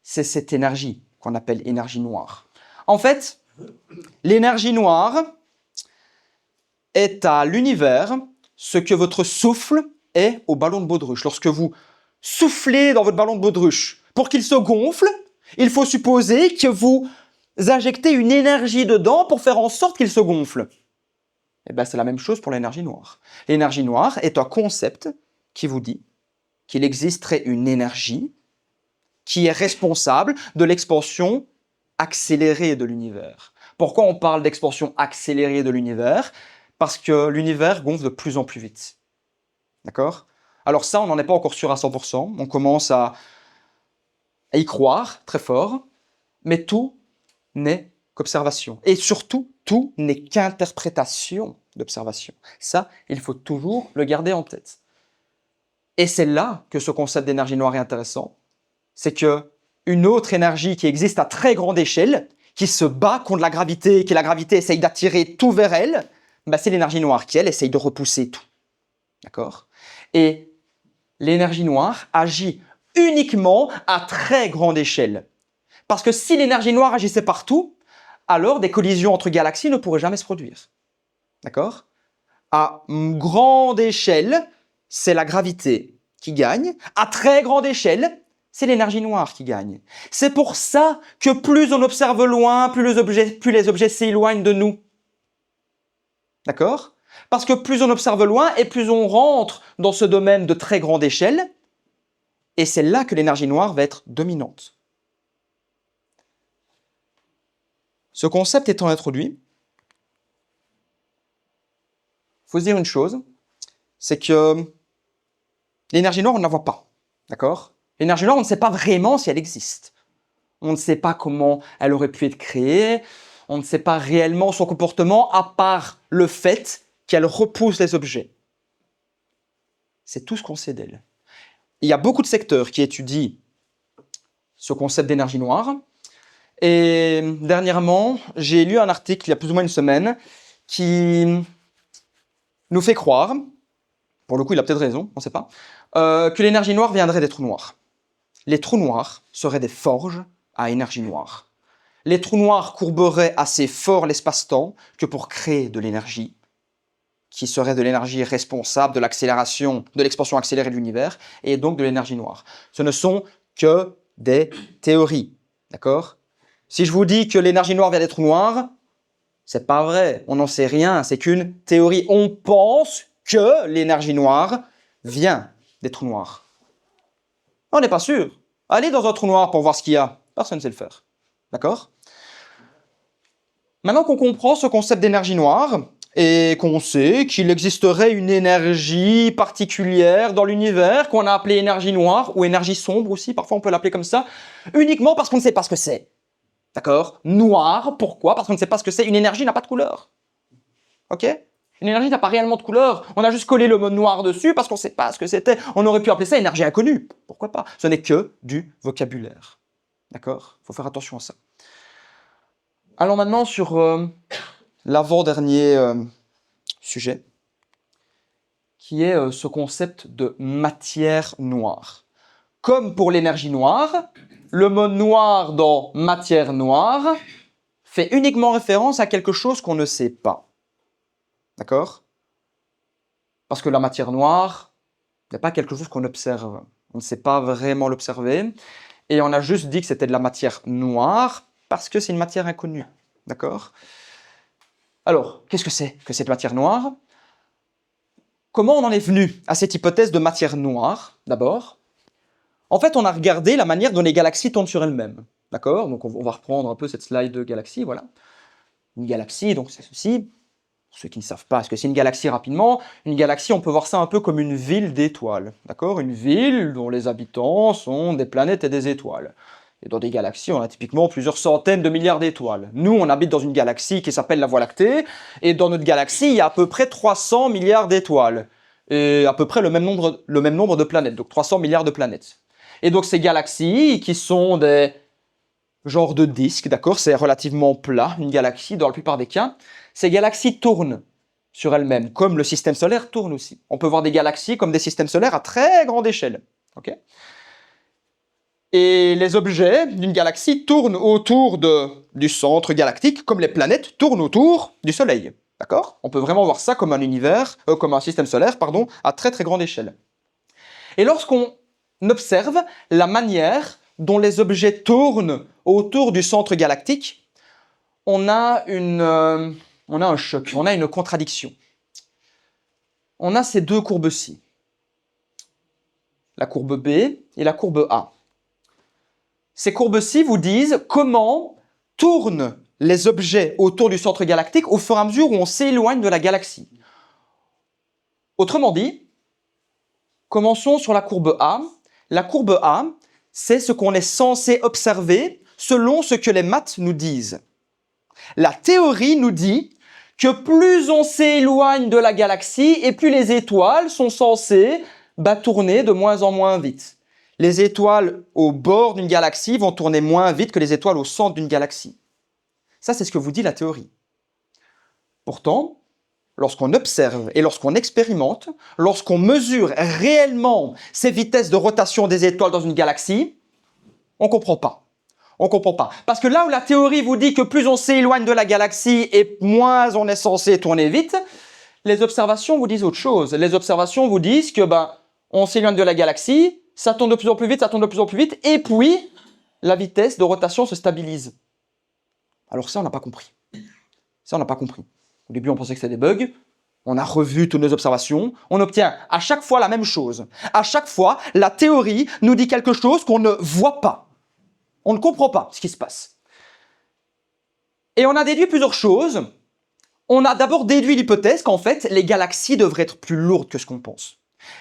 c'est cette énergie qu'on appelle énergie noire. En fait, l'énergie noire est à l'univers ce que votre souffle est au ballon de baudruche. Lorsque vous soufflez dans votre ballon de baudruche, pour qu'il se gonfle, il faut supposer que vous injectez une énergie dedans pour faire en sorte qu'il se gonfle. Et bien, c'est la même chose pour l'énergie noire. L'énergie noire est un concept qui vous dit qu'il existerait une énergie qui est responsable de l'expansion accélérée de l'univers. Pourquoi on parle d'expansion accélérée de l'univers? Parce que l'univers gonfle de plus en plus vite. D'accord? Alors ça, on n'en est pas encore sûr à 100%. On commence à y croire très fort, mais tout n'est qu'observation. Et surtout, tout n'est qu'interprétation d'observation. Ça, il faut toujours le garder en tête. Et c'est là que ce concept d'énergie noire est intéressant. C'est qu'une autre énergie qui existe à très grande échelle, qui se bat contre la gravité, que la gravité essaye d'attirer tout vers elle, ben c'est l'énergie noire qui, elle, essaye de repousser tout. D'accord? Et l'énergie noire agit uniquement à très grande échelle. Parce que si l'énergie noire agissait partout, alors des collisions entre galaxies ne pourraient jamais se produire. D'accord? À grande échelle, c'est la gravité qui gagne. À très grande échelle, c'est l'énergie noire qui gagne. C'est pour ça que plus on observe loin, plus les objets s'éloignent de nous. D'accord? Parce que plus on observe loin et plus on rentre dans ce domaine de très grande échelle, et c'est là que l'énergie noire va être dominante. Ce concept étant introduit, il faut se dire une chose, c'est que l'énergie noire, on ne la voit pas. D'accord? L'énergie noire, on ne sait pas vraiment si elle existe. On ne sait pas comment elle aurait pu être créée, on ne sait pas réellement son comportement, à part le fait qu'elle repousse les objets. C'est tout ce qu'on sait d'elle. Il y a beaucoup de secteurs qui étudient ce concept d'énergie noire. Et dernièrement, j'ai lu un article il y a plus ou moins une semaine qui nous fait croire, pour le coup il a peut-être raison, on ne sait pas, que l'énergie noire viendrait des trous noirs. Les trous noirs seraient des forges à énergie noire. Les trous noirs courberaient assez fort l'espace-temps que pour créer de l'énergie, qui serait de l'énergie responsable de l'accélération, de l'expansion accélérée de l'univers, et donc de l'énergie noire. Ce ne sont que des théories, d'accord? Si je vous dis que l'énergie noire vient des trous noirs, c'est pas vrai, on n'en sait rien, c'est qu'une théorie. On pense que l'énergie noire vient des trous noirs. On n'est pas sûr. Allez dans un trou noir pour voir ce qu'il y a. Personne ne sait le faire. D'accord? Maintenant qu'on comprend ce concept d'énergie noire, et qu'on sait qu'il existerait une énergie particulière dans l'univers, qu'on a appelée énergie noire, ou énergie sombre aussi, parfois on peut l'appeler comme ça, uniquement parce qu'on ne sait pas ce que c'est. D'accord? Noir, pourquoi? Parce qu'on ne sait pas ce que c'est. Une énergie n'a pas de couleur. Ok? Une énergie n'a pas réellement de couleur. On a juste collé le mot noir dessus parce qu'on ne sait pas ce que c'était. On aurait pu appeler ça énergie inconnue. Pourquoi pas? Ce n'est que du vocabulaire. D'accord? Il faut faire attention à ça. Allons maintenant sur l'avant-dernier sujet, qui est ce concept de matière noire. Comme pour l'énergie noire, le mot noir dans matière noire fait uniquement référence à quelque chose qu'on ne sait pas. D'accord? Parce que la matière noire n'est pas quelque chose qu'on observe. On ne sait pas vraiment l'observer. Et on a juste dit que c'était de la matière noire parce que c'est une matière inconnue. D'accord? Alors, qu'est-ce que c'est que cette matière noire? Comment on en est venu à cette hypothèse de matière noire, d'abord? En fait, on a regardé la manière dont les galaxies tournent sur elles-mêmes. D'accord? Donc, on va reprendre un peu cette slide de galaxie, voilà. Une galaxie, donc c'est ceci. Pour ceux qui ne savent pas ce que c'est une galaxie rapidement, une galaxie, on peut voir ça un peu comme une ville d'étoiles. D'accord? Une ville dont les habitants sont des planètes et des étoiles. Et dans des galaxies, on a typiquement plusieurs centaines de milliards d'étoiles. Nous, on habite dans une galaxie qui s'appelle la Voie lactée, et dans notre galaxie, il y a à peu près 300 milliards d'étoiles. Et à peu près le même nombre de planètes, donc 300 milliards de planètes. Et donc ces galaxies, qui sont des genre de disque, d'accord? C'est relativement plat, une galaxie, dans la plupart des cas. Ces galaxies tournent sur elles-mêmes, comme le système solaire tourne aussi. On peut voir des galaxies comme des systèmes solaires à très grande échelle. Ok? Et les objets d'une galaxie tournent autour du centre galactique, comme les planètes tournent autour du Soleil. D'accord? On peut vraiment voir ça comme un univers, comme un système solaire, pardon, à très très grande échelle. Et lorsqu'on observe la manière dont les objets tournent autour du centre galactique, on a un choc, on a une contradiction. On a ces deux courbes-ci, la courbe B et la courbe A. Ces courbes-ci vous disent comment tournent les objets autour du centre galactique au fur et à mesure où on s'éloigne de la galaxie. Autrement dit, commençons sur la courbe A. La courbe A, c'est ce qu'on est censé observer selon ce que les maths nous disent. La théorie nous dit que plus on s'éloigne de la galaxie et plus les étoiles sont censées tourner de moins en moins vite. Les étoiles au bord d'une galaxie vont tourner moins vite que les étoiles au centre d'une galaxie. Ça, c'est ce que vous dit la théorie. Pourtant, lorsqu'on observe et lorsqu'on expérimente, lorsqu'on mesure réellement ces vitesses de rotation des étoiles dans une galaxie, on ne comprend pas. On ne comprend pas. Parce que là où la théorie vous dit que plus on s'éloigne de la galaxie et moins on est censé tourner vite, les observations vous disent autre chose. Les observations vous disent que on s'éloigne de la galaxie, ça tourne de plus en plus vite, ça tourne de plus en plus vite, et puis la vitesse de rotation se stabilise. Alors ça, on n'a pas compris. Ça, on n'a pas compris. Au début, on pensait que c'était des bugs. On a revu toutes nos observations. On obtient à chaque fois la même chose. À chaque fois, la théorie nous dit quelque chose qu'on ne voit pas. On ne comprend pas ce qui se passe. Et on a déduit plusieurs choses. On a d'abord déduit l'hypothèse qu'en fait, les galaxies devraient être plus lourdes que ce qu'on pense.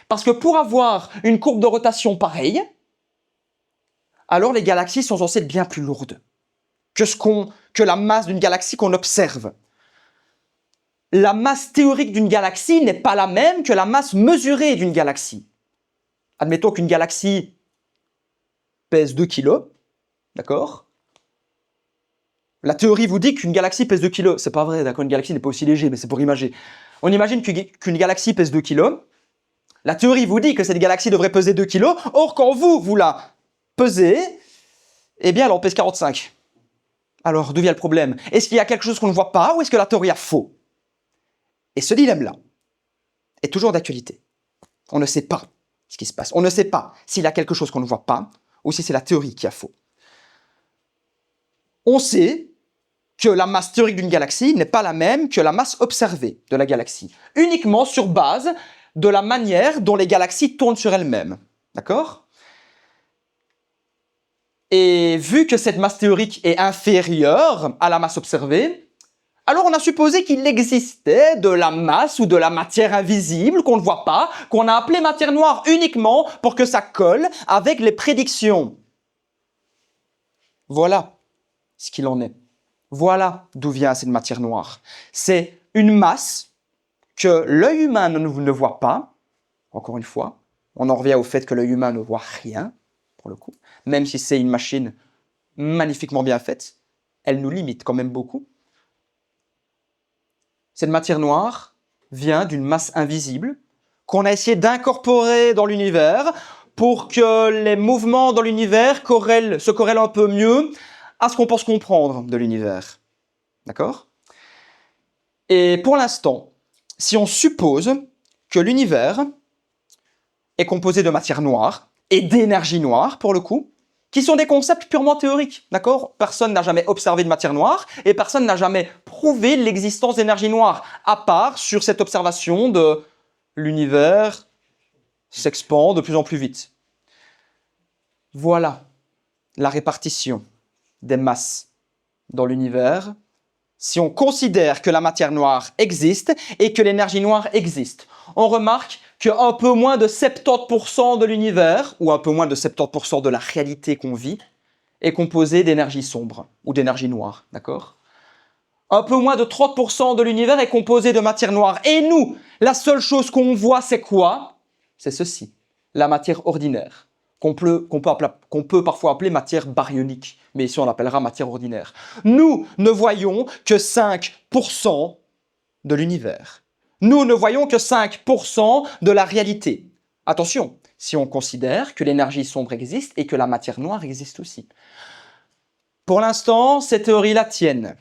Parce que pour avoir une courbe de rotation pareille, alors les galaxies sont censées être bien plus lourdes que la masse d'une galaxie qu'on observe. La masse théorique d'une galaxie n'est pas la même que la masse mesurée d'une galaxie. Admettons qu'une galaxie pèse 2 kg, d'accord? La théorie vous dit qu'une galaxie pèse 2 kg. C'est pas vrai, d'accord? Une galaxie n'est pas aussi léger, mais c'est pour imager. On imagine qu'une galaxie pèse 2 kg. La théorie vous dit que cette galaxie devrait peser 2 kg. Or, quand vous la pesez, eh bien, elle en pèse 45. Alors, d'où vient le problème? Est-ce qu'il y a quelque chose qu'on ne voit pas ou est-ce que la théorie a faux? Et ce dilemme-là est toujours d'actualité. On ne sait pas ce qui se passe. On ne sait pas s'il y a quelque chose qu'on ne voit pas ou si c'est la théorie qui a faux. On sait que la masse théorique d'une galaxie n'est pas la même que la masse observée de la galaxie, uniquement sur base de la manière dont les galaxies tournent sur elles-mêmes. D'accord? Et vu que cette masse théorique est inférieure à la masse observée, alors on a supposé qu'il existait de la masse ou de la matière invisible qu'on ne voit pas, qu'on a appelée matière noire uniquement pour que ça colle avec les prédictions. Voilà ce qu'il en est. Voilà d'où vient cette matière noire. C'est une masse que l'œil humain ne voit pas. Encore une fois, on en revient au fait que l'œil humain ne voit rien, pour le coup. Même si c'est une machine magnifiquement bien faite, elle nous limite quand même beaucoup. Cette matière noire vient d'une masse invisible qu'on a essayé d'incorporer dans l'univers pour que les mouvements dans l'univers se corrèlent un peu mieux à ce qu'on pense comprendre de l'univers. D'accord? Et pour l'instant, si on suppose que l'univers est composé de matière noire et d'énergie noire, pour le coup, qui sont des concepts purement théoriques, d'accord? Personne n'a jamais observé de matière noire et personne n'a jamais prouvé l'existence d'énergie noire, à part sur cette observation de l'univers s'expand de plus en plus vite. Voilà la répartition des masses dans l'univers si on considère que la matière noire existe et que l'énergie noire existe. On remarque qu'un peu moins de 70% de l'univers, ou un peu moins de 70% de la réalité qu'on vit, est composé d'énergie sombre ou d'énergie noire, d'accord? Un peu moins de 30% de l'univers est composé de matière noire. Et nous, la seule chose qu'on voit, c'est quoi? C'est ceci, la matière ordinaire. qu'on peut parfois appeler matière baryonique, mais ici on l'appellera matière ordinaire. Nous ne voyons que 5% de l'univers. Nous ne voyons que 5% de la réalité. Attention, si on considère que l'énergie sombre existe et que la matière noire existe aussi. Pour l'instant, ces théories-là tiennent.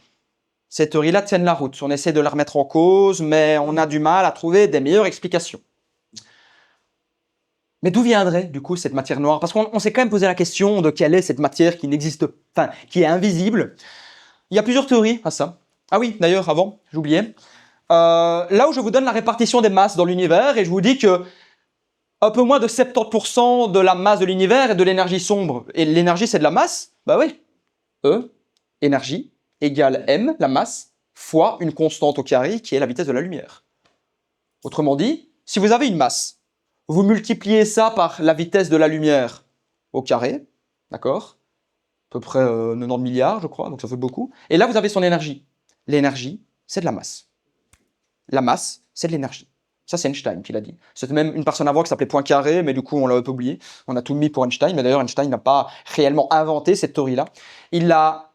Ces théories-là tiennent la route. On essaie de la remettre en cause, mais on a du mal à trouver des meilleures explications. Mais d'où viendrait, du coup, cette matière noire? Parce qu'on s'est quand même posé la question de quelle est cette matière qui n'existe, enfin, qui est invisible. Il y a plusieurs théories à ça. Ah oui, d'ailleurs, avant, j'oubliais. Là où je vous donne la répartition des masses dans l'univers, et je vous dis que un peu moins de 70% de la masse de l'univers est de l'énergie sombre. Et l'énergie, c'est de la masse? Bah oui. E, énergie, égale m, la masse, fois une constante au carré qui est la vitesse de la lumière. Autrement dit, si vous avez une masse, vous multipliez ça par la vitesse de la lumière au carré, d'accord? À peu près 90 milliards, je crois, donc ça fait beaucoup. Et là, vous avez son énergie. L'énergie, c'est de la masse. La masse, c'est de l'énergie. Ça, c'est Einstein qui l'a dit. C'était même une personne avant qui s'appelait Poincaré, mais du coup, on l'a un peu oublié. On a tout mis pour Einstein, mais d'ailleurs, Einstein n'a pas réellement inventé cette théorie-là. Il l'a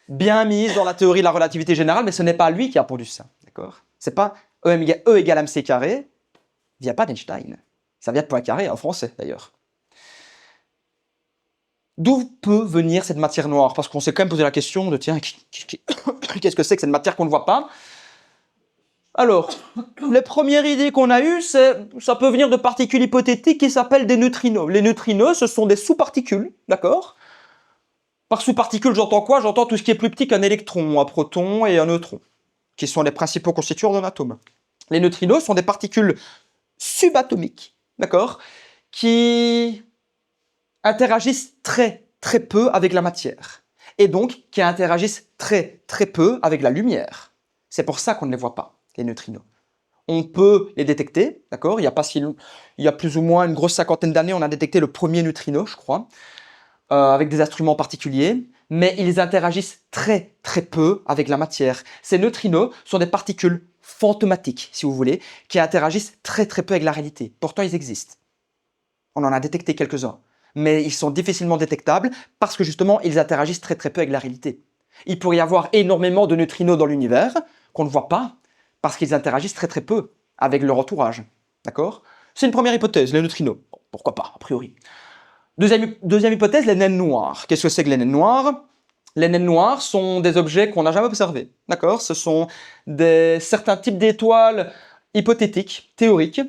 bien mise dans la théorie de la relativité générale, mais ce n'est pas lui qui a pondu ça, d'accord? C'est pas E égale mc carré, il vient pas d'Einstein. Ça vient de Poincaré, en français, d'ailleurs. D'où peut venir cette matière noire? Parce qu'on s'est quand même posé la question de, tiens, qu'est-ce que c'est que cette matière qu'on ne voit pas? Alors, les premières idées qu'on a eues, c'est ça peut venir de particules hypothétiques qui s'appellent des neutrinos. Les neutrinos, ce sont des sous-particules, d'accord? Par sous-particules, j'entends quoi? J'entends tout ce qui est plus petit qu'un électron, un proton et un neutron, qui sont les principaux constituants d'un atome. Les neutrinos sont des particules subatomiques, d'accord? Qui interagissent très peu avec la matière, et donc qui interagissent très peu avec la lumière. C'est pour ça qu'on ne les voit pas, les neutrinos. On peut les détecter, d'accord? Il y a plus ou moins une grosse cinquantaine d'années, on a détecté le premier neutrino, je crois, avec des instruments particuliers, mais ils interagissent très peu avec la matière. Ces neutrinos sont des particules fantomatiques, si vous voulez, qui interagissent très peu avec la réalité. Pourtant, ils existent. On en a détecté quelques-uns, mais ils sont difficilement détectables parce que justement, ils interagissent très peu avec la réalité. Il pourrait y avoir énormément de neutrinos dans l'univers qu'on ne voit pas parce qu'ils interagissent très peu avec leur entourage. D'accord? C'est une première hypothèse, les neutrinos. Bon, pourquoi pas, a priori. Deuxième hypothèse, les naines noires. Qu'est-ce que c'est que les naines noires? Les naines noires sont des objets qu'on n'a jamais observés. D'accord? Ce sont certains types d'étoiles hypothétiques, théoriques,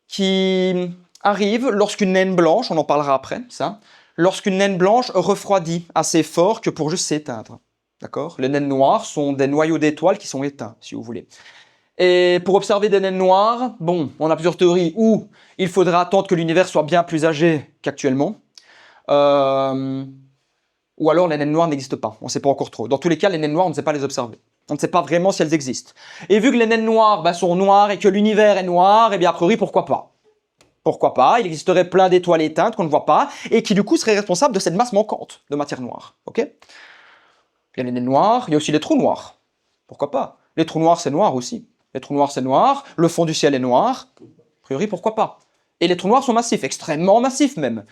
qui arrivent lorsqu'une naine blanche, on en parlera après, ça, lorsqu'une naine blanche refroidit assez fort que pour juste s'éteindre. D'accord? Les naines noires sont des noyaux d'étoiles qui sont éteints, si vous voulez. Et pour observer des naines noires, bon, on a plusieurs théories. Ou il faudra attendre que l'univers soit bien plus âgé qu'actuellement. Ou alors les naines noires n'existent pas. On ne sait pas encore trop. Dans tous les cas, les naines noires, on ne sait pas les observer. On ne sait pas vraiment si elles existent. Et vu que les naines noires sont noires et que l'univers est noir, eh bien a priori, pourquoi pas? Pourquoi pas? Il existerait plein d'étoiles éteintes qu'on ne voit pas et qui du coup seraient responsables de cette masse manquante de matière noire. Ok? Il y a les naines noires, il y a aussi les trous noirs. Pourquoi pas? Les trous noirs, c'est noir aussi. Les trous noirs, c'est noir. Le fond du ciel est noir. A priori, pourquoi pas? Et les trous noirs sont massifs, extrêmement massifs même.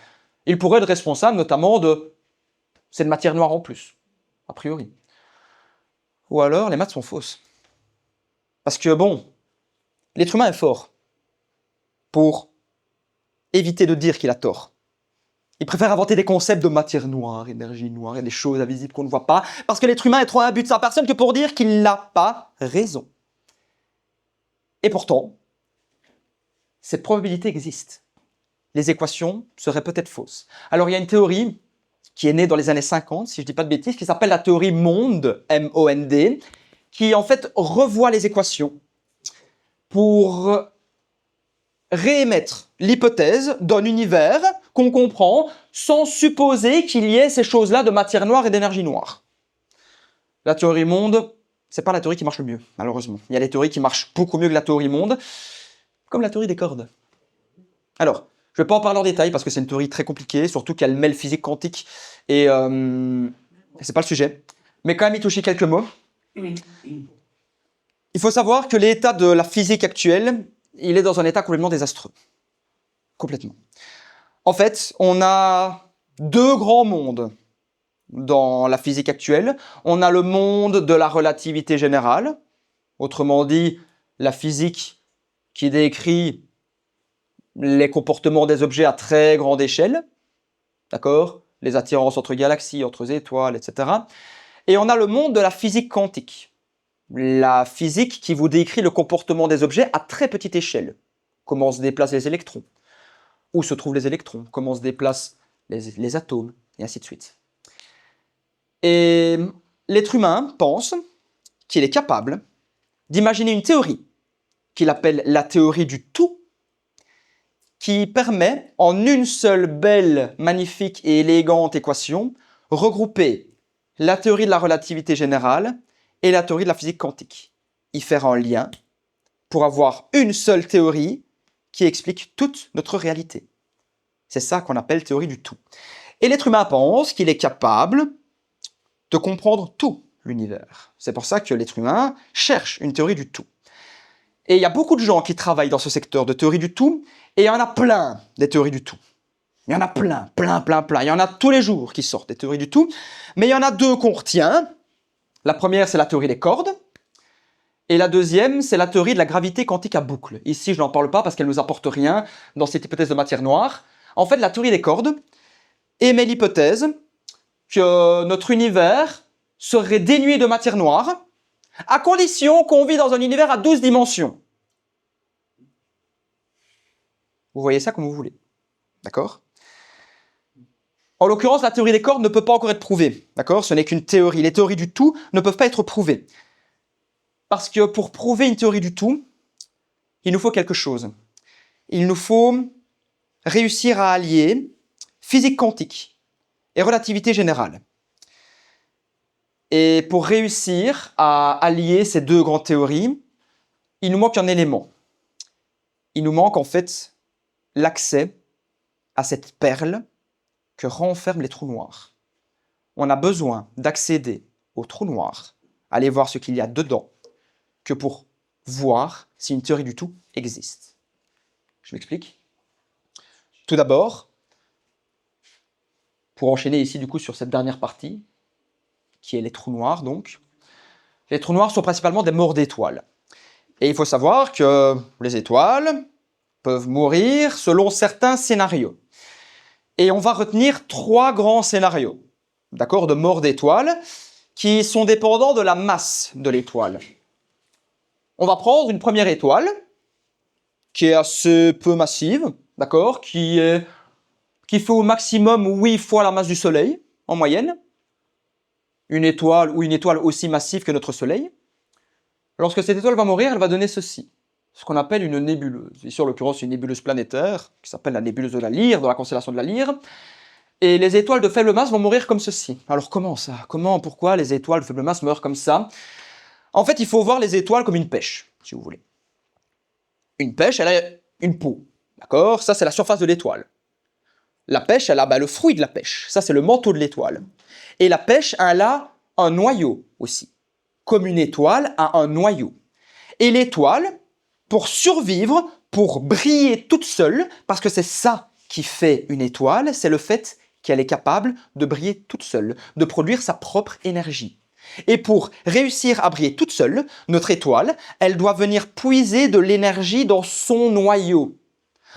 Ils pourraient être responsables notamment de cette matière noire en plus, a priori. Ou alors, les maths sont fausses. Parce que bon, l'être humain est fort pour éviter de dire qu'il a tort. Il préfère inventer des concepts de matière noire, énergie noire et des choses invisibles qu'on ne voit pas, parce que l'être humain est trop imbu de sa personne que pour dire qu'il n'a pas raison. Et pourtant, cette probabilité existe. Les équations seraient peut-être fausses. Alors il y a une théorie qui est née dans les années 50, si je ne dis pas de bêtises, qui s'appelle la théorie monde, M-O-N-D, qui en fait revoit les équations pour réémettre l'hypothèse d'un univers qu'on comprend sans supposer qu'il y ait ces choses-là de matière noire et d'énergie noire. La théorie monde, c'est pas la théorie qui marche le mieux, malheureusement. Il y a des théories qui marchent beaucoup mieux que la théorie monde, comme la théorie des cordes. Alors, je ne vais pas en parler en détail parce que c'est une théorie très compliquée, surtout qu'elle mêle physique quantique et c'est pas le sujet. Mais quand même y toucher quelques mots. Il faut savoir que l'état de la physique actuelle, il est dans un état complètement désastreux. Complètement. En fait, on a deux grands mondes dans la physique actuelle. On a le monde de la relativité générale, autrement dit, la physique qui décrit les comportements des objets à très grande échelle, d'accord? Les attirances entre galaxies, entre étoiles, etc. Et on a le monde de la physique quantique, la physique qui vous décrit le comportement des objets à très petite échelle. Comment se déplacent les électrons, où se trouvent les électrons, comment se déplacent les atomes, et ainsi de suite. Et l'être humain pense qu'il est capable d'imaginer une théorie qu'il appelle la théorie du tout, qui permet, en une seule belle, magnifique et élégante équation, regrouper la théorie de la relativité générale et la théorie de la physique quantique. Y faire un lien pour avoir une seule théorie qui explique toute notre réalité. C'est ça qu'on appelle théorie du tout. Et l'être humain pense qu'il est capable de comprendre tout l'univers. C'est pour ça que l'être humain cherche une théorie du tout. Et il y a beaucoup de gens qui travaillent dans ce secteur de théorie du tout, et il y en a plein des théories du tout. Il y en a plein. Il y en a tous les jours qui sortent des théories du tout, mais il y en a deux qu'on retient. La première, c'est la théorie des cordes, et la deuxième, c'est la théorie de la gravité quantique à boucle. Ici, je n'en parle pas parce qu'elle ne nous apporte rien dans cette hypothèse de matière noire. En fait, la théorie des cordes émet l'hypothèse que notre univers serait dénué de matière noire, à condition qu'on vit dans un univers à 12 dimensions. Vous voyez ça comme vous voulez. D'accord? En l'occurrence, la théorie des cordes ne peut pas encore être prouvée. D'accord? Ce n'est qu'une théorie. Les théories du tout ne peuvent pas être prouvées. Parce que pour prouver une théorie du tout, il nous faut quelque chose. Il nous faut réussir à allier physique quantique et relativité générale. Et pour réussir à allier ces deux grandes théories, il nous manque un élément. Il nous manque en fait l'accès à cette perle que renferment les trous noirs. On a besoin d'accéder aux trous noirs, aller voir ce qu'il y a dedans, que pour voir si une théorie du tout existe. Je m'explique. Tout d'abord, pour enchaîner ici du coup sur cette dernière partie, qui est les trous noirs donc, les trous noirs sont principalement des morts d'étoiles. Et il faut savoir que les étoiles peuvent mourir selon certains scénarios. Et on va retenir trois grands scénarios, d'accord, de mort d'étoiles, qui sont dépendants de la masse de l'étoile. On va prendre une première étoile, qui est assez peu massive, d'accord, qui fait au maximum 8 fois la masse du Soleil, en moyenne. Une étoile aussi massive que notre Soleil. Lorsque cette étoile va mourir, elle va donner ceci, ce qu'on appelle une nébuleuse. Ici, en l'occurrence, une nébuleuse planétaire, qui s'appelle la nébuleuse de la Lyre, dans la constellation de la Lyre. Et les étoiles de faible masse vont mourir comme ceci. Alors comment ça? Pourquoi les étoiles de faible masse meurent comme ça? En fait, il faut voir les étoiles comme une pêche, si vous voulez. Une pêche, elle a une peau, d'accord? Ça, c'est la surface de l'étoile. La pêche, elle a le fruit de la pêche. Ça, c'est le manteau de l'étoile. Et la pêche, elle a un noyau aussi. Comme une étoile a un noyau. Et l'étoile, pour survivre, pour briller toute seule, parce que c'est ça qui fait une étoile, c'est le fait qu'elle est capable de briller toute seule, de produire sa propre énergie. Et pour réussir à briller toute seule, notre étoile, elle doit venir puiser de l'énergie dans son noyau.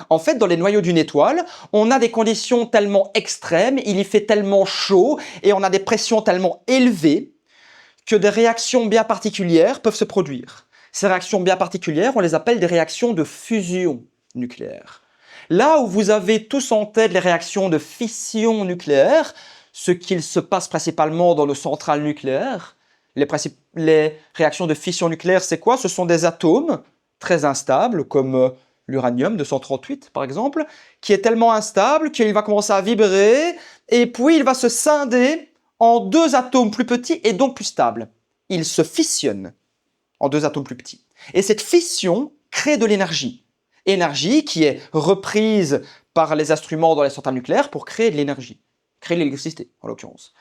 En fait, dans les noyaux d'une étoile, on a des conditions tellement extrêmes, il y fait tellement chaud et on a des pressions tellement élevées que des réactions bien particulières peuvent se produire. Ces réactions bien particulières, on les appelle des réactions de fusion nucléaire. Là où vous avez tous en tête les réactions de fission nucléaire, ce qu'il se passe principalement dans nos centrales nucléaires, les réactions de fission nucléaire, c'est quoi? Ce sont des atomes très instables, comme l'uranium 238 par exemple, qui est tellement instable qu'il va commencer à vibrer et puis il va se scinder en deux atomes plus petits et donc plus stables. Il se fissionne en deux atomes plus petits. Et cette fission crée de l'énergie. Énergie qui est reprise par les instruments dans les centrales nucléaires pour créer de l'énergie. Créer de l'électricité, en l'occurrence.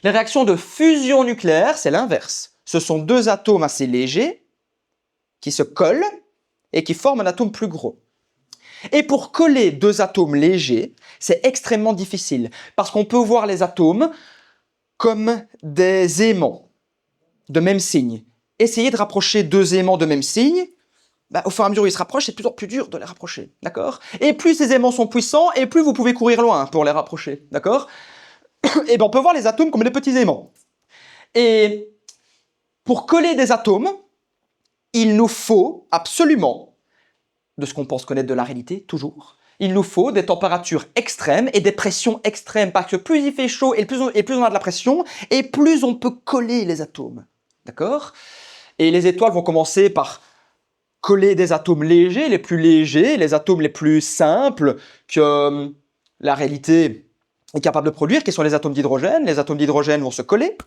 Les réactions de fusion nucléaire, c'est l'inverse. Ce sont deux atomes assez légers qui se collent et qui forment un atome plus gros. Et pour coller deux atomes légers, c'est extrêmement difficile, parce qu'on peut voir les atomes comme des aimants de même signe. Essayez de rapprocher deux aimants de même signe, au fur et à mesure où ils se rapprochent, c'est de plus en plus dur de les rapprocher, d'accord? Et plus ces aimants sont puissants, et plus vous pouvez courir loin pour les rapprocher, d'accord? Et bien on peut voir les atomes comme des petits aimants. Et pour coller des atomes, il nous faut absolument, de ce qu'on pense connaître de la réalité, toujours, il nous faut des températures extrêmes et des pressions extrêmes, parce que plus il fait chaud et plus on a de la pression, et plus on peut coller les atomes, d'accord? Et les étoiles vont commencer par coller des atomes légers, les atomes les plus simples que la réalité est capable de produire, qui sont les atomes d'hydrogène. Les atomes d'hydrogène vont se coller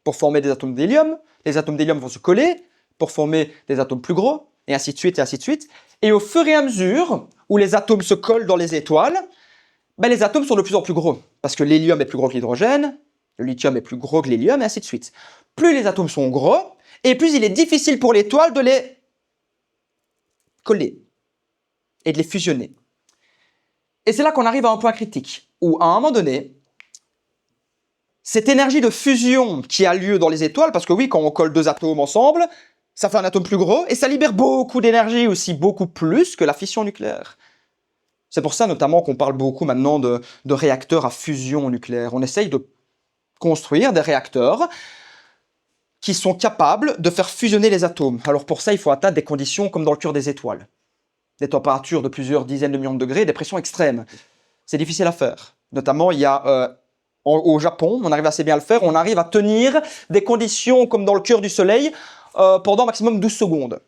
pour former des atomes d'hélium. Les atomes d'hélium vont se coller pour former des atomes plus gros, et ainsi de suite, et ainsi de suite. Et au fur et à mesure où les atomes se collent dans les étoiles, les atomes sont de plus en plus gros, parce que l'hélium est plus gros que l'hydrogène, le lithium est plus gros que l'hélium, et ainsi de suite. Plus les atomes sont gros, et plus il est difficile pour l'étoile de les coller et de les fusionner. Et c'est là qu'on arrive à un point critique, où à un moment donné, cette énergie de fusion qui a lieu dans les étoiles, parce que oui, quand on colle deux atomes ensemble, ça fait un atome plus gros, et ça libère beaucoup d'énergie aussi, beaucoup plus que la fission nucléaire. C'est pour ça notamment qu'on parle beaucoup maintenant de réacteurs à fusion nucléaire. On essaye de construire des réacteurs qui sont capables de faire fusionner les atomes. Alors pour ça, il faut atteindre des conditions comme dans le cœur des étoiles. Des températures de plusieurs dizaines de millions de degrés, des pressions extrêmes. C'est difficile à faire. Notamment, il y a au Japon, on arrive assez bien à le faire, on arrive à tenir des conditions comme dans le cœur du Soleil pendant maximum 12 secondes.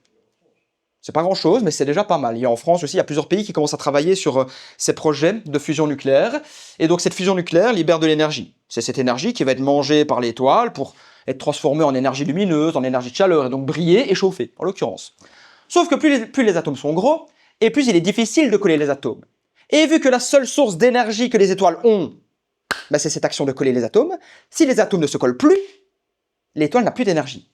C'est pas grand-chose, mais c'est déjà pas mal. Il y a en France aussi, il y a plusieurs pays qui commencent à travailler sur ces projets de fusion nucléaire. Et donc cette fusion nucléaire libère de l'énergie. C'est cette énergie qui va être mangée par l'étoile pour être transformée en énergie lumineuse, en énergie de chaleur, et donc briller et chauffer, en l'occurrence. Sauf que plus les atomes sont gros, et plus il est difficile de coller les atomes. Et vu que la seule source d'énergie que les étoiles ont, c'est cette action de coller les atomes, si les atomes ne se collent plus, l'étoile n'a plus d'énergie.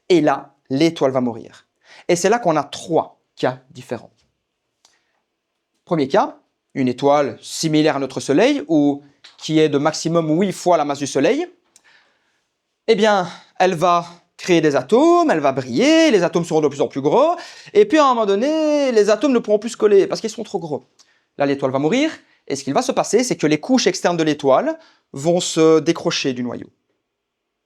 Et là, l'étoile va mourir. Et c'est là qu'on a trois cas différents. Premier cas, une étoile similaire à notre Soleil, ou qui est de maximum 8 fois la masse du Soleil, eh bien, elle va créer des atomes, elle va briller, les atomes seront de plus en plus gros, et puis à un moment donné, les atomes ne pourront plus se coller parce qu'ils sont trop gros. Là, l'étoile va mourir, et ce qui va se passer, c'est que les couches externes de l'étoile vont se décrocher du noyau.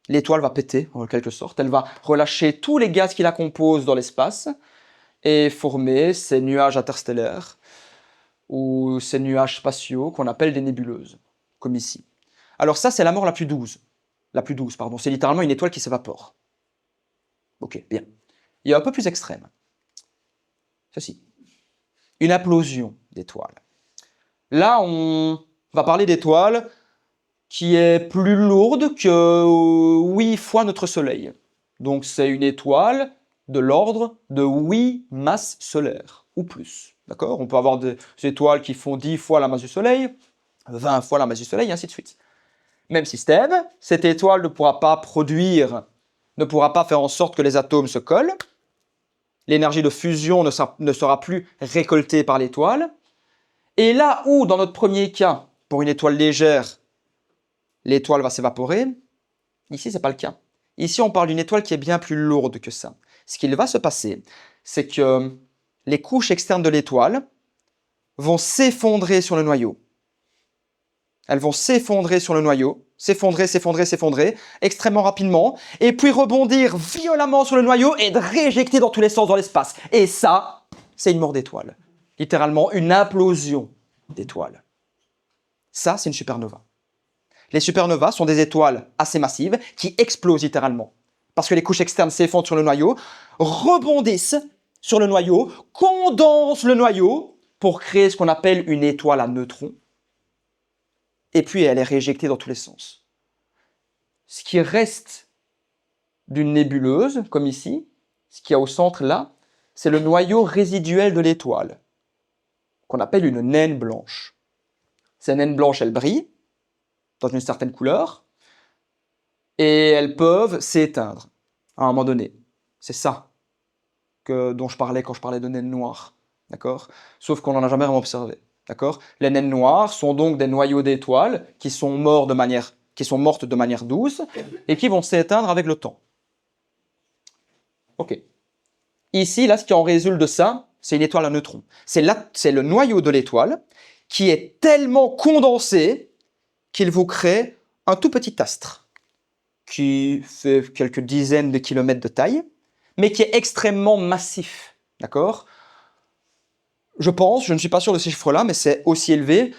L'étoile va péter, en quelque sorte, elle va relâcher tous les gaz qui la composent dans l'espace, et former ces nuages interstellaires, ou ces nuages spatiaux qu'on appelle des nébuleuses, comme ici. Alors ça, c'est la mort la plus douce. C'est littéralement une étoile qui s'évapore. Ok, bien. Il y a un peu plus extrême. Ceci. Une implosion d'étoiles. Là, on va parler d'étoiles qui est plus lourde que 8 fois notre Soleil. Donc c'est une étoile de l'ordre de 8 masses solaires, ou plus. D'accord? On peut avoir des étoiles qui font 10 fois la masse du Soleil, 20 fois la masse du Soleil, et ainsi de suite. Même système, cette étoile ne pourra pas faire en sorte que les atomes se collent, l'énergie de fusion ne sera plus récoltée par l'étoile, et là où, dans notre premier cas, pour une étoile légère, l'étoile va s'évaporer, ici c'est pas le cas. Ici on parle d'une étoile qui est bien plus lourde que ça. Ce qu'il va se passer, c'est que les couches externes de l'étoile vont s'effondrer sur le noyau. Elles vont s'effondrer sur le noyau, s'effondrer extrêmement rapidement, et puis rebondir violemment sur le noyau et être rééjecter dans tous les sens dans l'espace. Et ça, c'est une mort d'étoile. Littéralement une implosion d'étoiles. Ça, c'est une supernova. Les supernovas sont des étoiles assez massives qui explosent littéralement. Parce que les couches externes s'effondrent sur le noyau, rebondissent sur le noyau, condensent le noyau pour créer ce qu'on appelle une étoile à neutrons. Et puis elle est rééjectée dans tous les sens. Ce qui reste d'une nébuleuse, comme ici, ce qu'il y a au centre là, c'est le noyau résiduel de l'étoile, qu'on appelle une naine blanche. Ces naines blanches, elles brillent dans une certaine couleur, et elles peuvent s'éteindre à un moment donné. C'est ça dont je parlais quand je parlais de naines noires. d'accord? Sauf qu'on n'en a jamais vraiment observé, d'accord? Les naines noires sont donc des noyaux d'étoiles qui sont mortes de manière douce et qui vont s'éteindre avec le temps. Ok. Ici, là, ce qui en résulte de ça, c'est une étoile à neutrons. C'est le noyau de l'étoile qui est tellement condensé qu'il vous crée un tout petit astre qui fait quelques dizaines de kilomètres de taille, mais qui est extrêmement massif, d'accord? Je pense, je ne suis pas sûr de ces chiffres-là, mais c'est aussi élevé.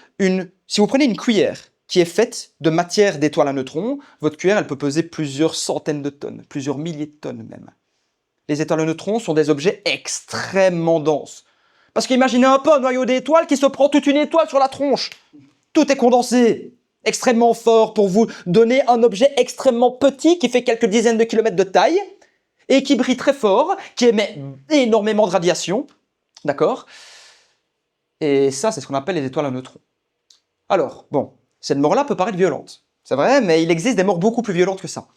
Si vous prenez une cuillère qui est faite de matière d'étoiles à neutrons, votre cuillère, elle peut peser plusieurs centaines de tonnes, plusieurs milliers de tonnes même. Les étoiles à neutrons sont des objets extrêmement denses. Parce qu'imaginez un peu un noyau d'étoiles qui se prend toute une étoile sur la tronche. Tout est condensé, extrêmement fort pour vous donner un objet extrêmement petit qui fait quelques dizaines de kilomètres de taille et qui brille très fort, qui émet énormément de radiation. D'accord? Et ça, c'est ce qu'on appelle les étoiles à neutrons. Alors, bon, cette mort-là peut paraître violente. C'est vrai, mais il existe des morts beaucoup plus violentes que ça.